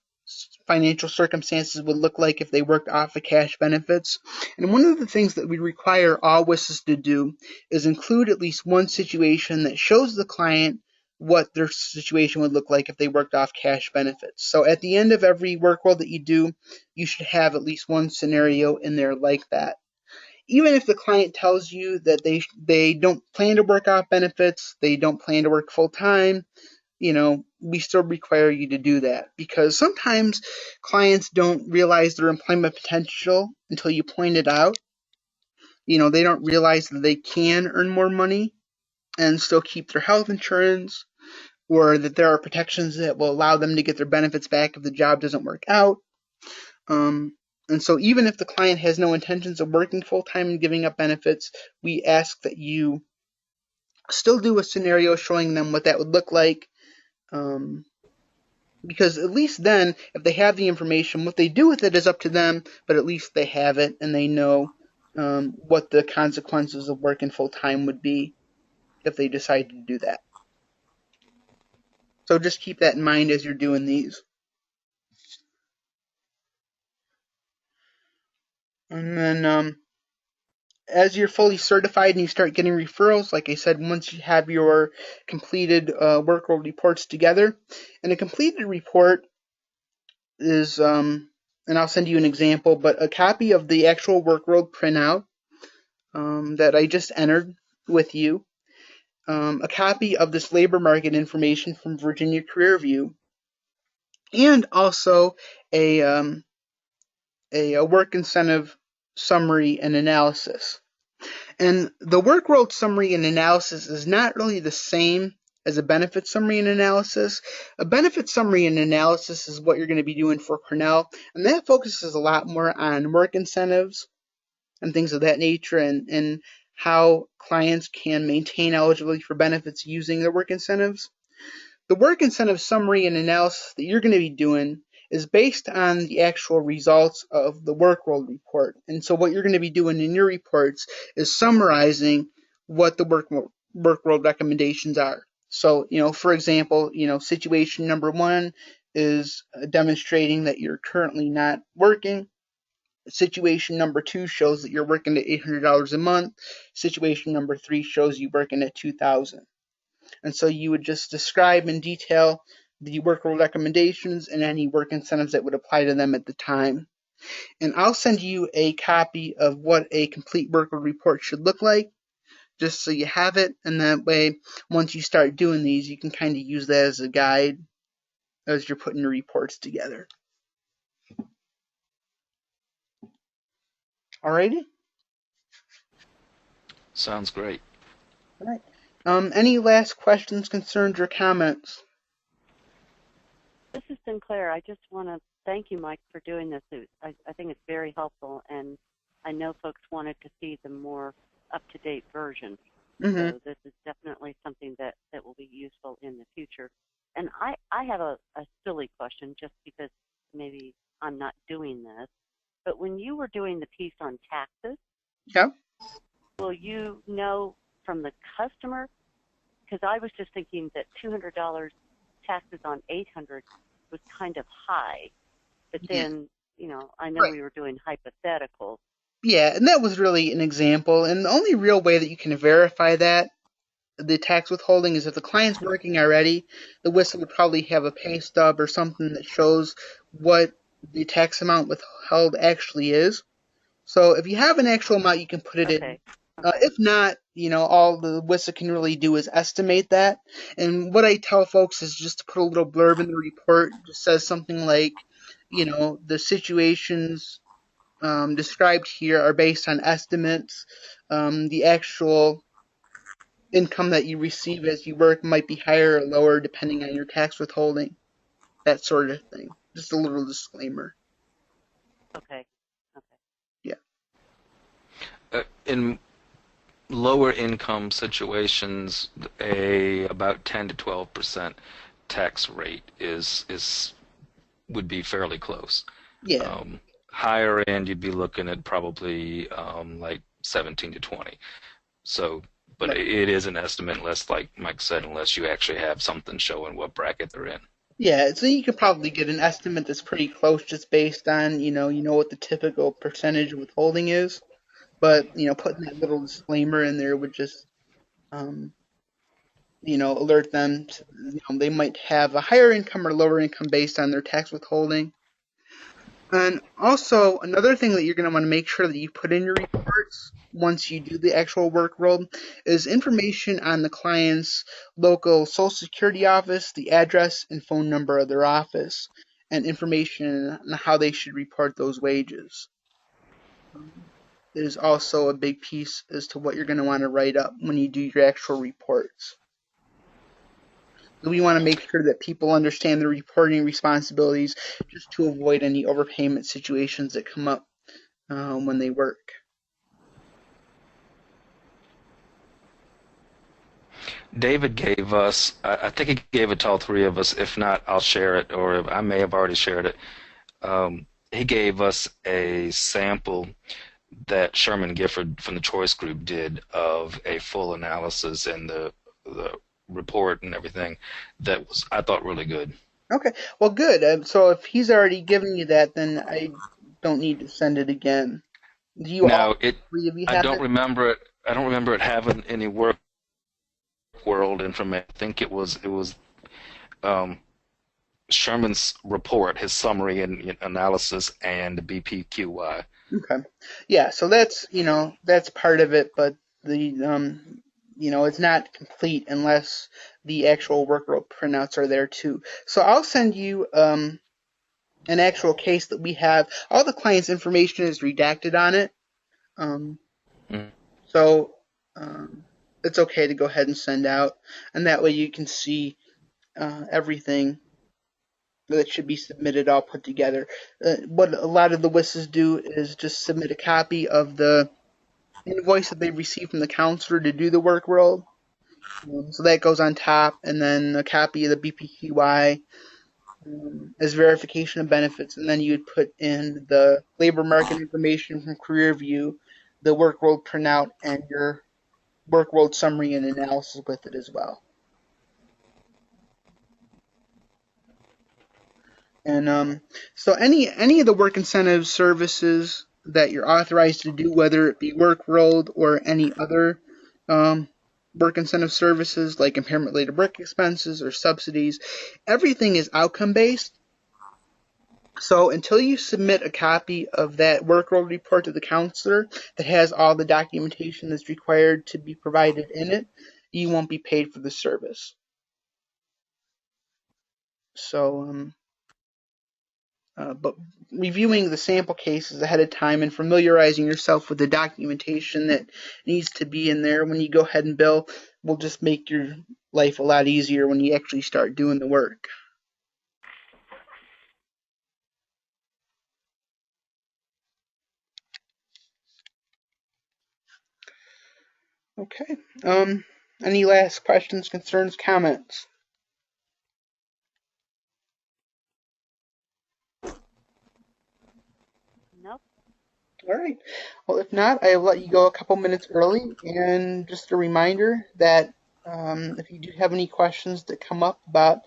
Speaker 1: financial circumstances would look like if they worked off of cash benefits. And one of the things that we require all WISs to do is include at least one situation that shows the client what their situation would look like if they worked off cash benefits. So at the end of every WorkWorld that you do, you should have at least one scenario in there like that. Even if the client tells you that they don't plan to work off benefits, they don't plan to work full time, we still require you to do that, because sometimes clients don't realize their employment potential until you point it out. They don't realize that they can earn more money and still keep their health insurance, or that there are protections that will allow them to get their benefits back if the job doesn't work out. And so even if the client has no intentions of working full-time and giving up benefits, we ask that you still do a scenario showing them what that would look like. Because at least then, if they have the information, what they do with it is up to them, but at least they have it and they know what the consequences of working full-time would be if they decide to do that. So just keep that in mind as you're doing these. And then as you're fully certified and you start getting referrals, like I said, once you have your completed WorkWorld reports together, and a completed report is, and I'll send you an example, but a copy of the actual WorkWorld printout that I just entered with you, a copy of this labor market information from Virginia Career View, and also a work incentive summary and analysis. And the WorkWorld summary and analysis is not really the same as a benefit summary and analysis. A benefit summary and analysis is what you're going to be doing for Cornell, and that focuses a lot more on work incentives and things of that nature, and how clients can maintain eligibility for benefits using their work incentives. The work incentive summary and analysis that you're going to be doing is based on the actual results of the WorkWorld report. And so what you're going to be doing in your reports is summarizing what the WorkWorld recommendations are. So, for example, situation number 1 is demonstrating that you're currently not working. Situation number 2 shows that you're working at $800 a month. Situation number 3 shows you working at $2,000. And so you would just describe in detail the WorkWorld recommendations and any work incentives that would apply to them at the time. And I'll send you a copy of what a complete WorkWorld report should look like, just so you have it. And that way, once you start doing these, you can kind of use that as a guide as you're putting your reports together. Alrighty?
Speaker 2: Sounds great.
Speaker 1: All right. Any last questions, concerns, or comments?
Speaker 3: This is Sinclair. I just want to thank you, Mike, for doing this. I think it's very helpful, and I know folks wanted to see the more up-to-date version.
Speaker 1: Mm-hmm.
Speaker 3: So this is definitely something that will be useful in the future. And I have a silly question, just because maybe I'm not doing this. But when you were doing the piece on taxes,
Speaker 1: yeah,
Speaker 3: will you know from the customer? Because I was just thinking that $200 taxes on $800 was kind of high. But then, I know we were doing hypotheticals.
Speaker 1: Yeah, and that was really an example. And the only real way that you can verify that, the tax withholding, is if the client's working already, the WISA would probably have a pay stub or something that shows what the tax amount withheld actually is. So if you have an actual amount, you can put it in. If not, all the WISA can really do is estimate that. And what I tell folks is just to put a little blurb in the report. It just says something like, the situations described here are based on estimates. The actual income that you receive as you work might be higher or lower depending on your tax withholding, that sort of thing. Just a little disclaimer.
Speaker 3: Okay.
Speaker 1: Yeah.
Speaker 2: In lower income situations, about 10 to 12% tax rate would be fairly close.
Speaker 1: Yeah.
Speaker 2: Higher end, you'd be looking at probably like 17 to 20. So, but
Speaker 1: Right.
Speaker 2: it is an estimate, unless, like Mike said, unless you actually have something showing what bracket they're in.
Speaker 1: Yeah, so you could probably get an estimate that's pretty close just based on, you know what the typical percentage of withholding is. But, putting that little disclaimer in there would just, um, alert them to, they might have a higher income or lower income based on their tax withholding. And also, another thing that you're going to want to make sure that you put in your reports once you do the actual work roll is information on the client's local social security office, the address and phone number of their office, and information on how they should report those wages. It is also a big piece as to what you're going to want to write up when you do your actual reports. We want to make sure that people understand their reporting responsibilities just to avoid any overpayment situations that come up when they work.
Speaker 2: David gave us, I think he gave it to all three of us. If not, I'll share it, or I may have already shared it. He gave us a sample that Sherman Gifford from the Choice Group did of a full analysis and the report and everything that was, I thought, really good.
Speaker 1: Okay, well, good. So if he's already given you that, then I don't need to send it again. Do you all three of you
Speaker 2: I
Speaker 1: have
Speaker 2: don't
Speaker 1: it?
Speaker 2: remember it. I don't remember it having any WorkWorld information. I think it was Sherman's report, his summary and analysis, and BPQY.
Speaker 1: Okay. Yeah, so that's part of it, but the it's not complete unless the actual workload printouts are there too. So I'll send you an actual case that we have. All the client's information is redacted on it. So it's okay to go ahead and send out, and that way you can see everything that should be submitted all put together. What a lot of the WISs do is just submit a copy of the invoice that they received from the counselor to do the work roll. So that goes on top, and then a copy of the BPQY as verification of benefits, and then you would put in the labor market information from CareerView, the work roll printout, and your work roll summary and analysis with it as well. And so any of the work incentive services that you're authorized to do, whether it be WorkWorld or any other work incentive services like impairment-related work expenses or subsidies, everything is outcome-based. So until you submit a copy of that WorkWorld report to the counselor that has all the documentation that's required to be provided in it, you won't be paid for the service. So but reviewing the sample cases ahead of time and familiarizing yourself with the documentation that needs to be in there when you go ahead and bill will just make your life a lot easier when you actually start doing the work. Okay. Any last questions, concerns, comments?
Speaker 3: Nope.
Speaker 1: All right. Well, if not, I'll let you go a couple minutes early. And just a reminder that if you do have any questions that come up about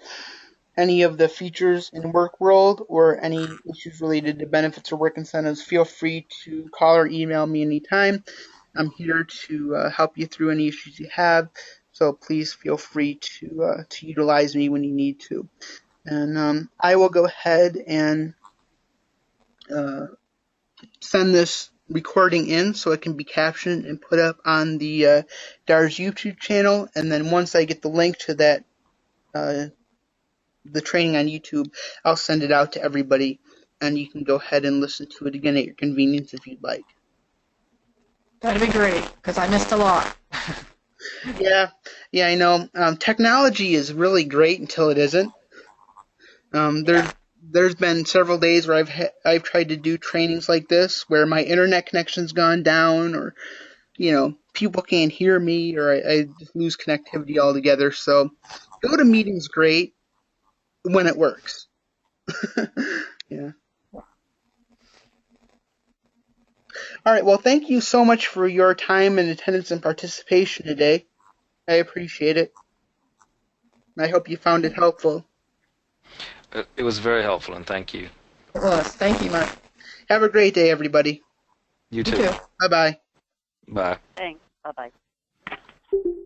Speaker 1: any of the features in WorkWorld or any issues related to benefits or work incentives, feel free to call or email me anytime. I'm here to help you through any issues you have. So please feel free to utilize me when you need to. And I will go ahead and send this recording in so it can be captioned and put up on the DARS YouTube channel. And then once I get the link to that, the training on YouTube, I'll send it out to everybody, and you can go ahead and listen to it again at your convenience if you'd like.
Speaker 5: That'd be great, because I missed a lot.
Speaker 1: Yeah, I know. Technology is really great until it isn't. There's been several days where I've tried to do trainings like this where my internet connection's gone down, or people can't hear me, or I just lose connectivity altogether. So GoToMeeting's great. when it works. Yeah. All right. Well, thank you so much for your time and attendance and participation today. I appreciate it. I hope you found it helpful.
Speaker 2: It was very helpful, and thank you.
Speaker 5: It was. Thank you, Mike.
Speaker 1: Have a great day, everybody.
Speaker 2: You
Speaker 5: You
Speaker 2: too.
Speaker 5: too.
Speaker 1: Bye-bye.
Speaker 2: Bye.
Speaker 3: Thanks. Bye-bye.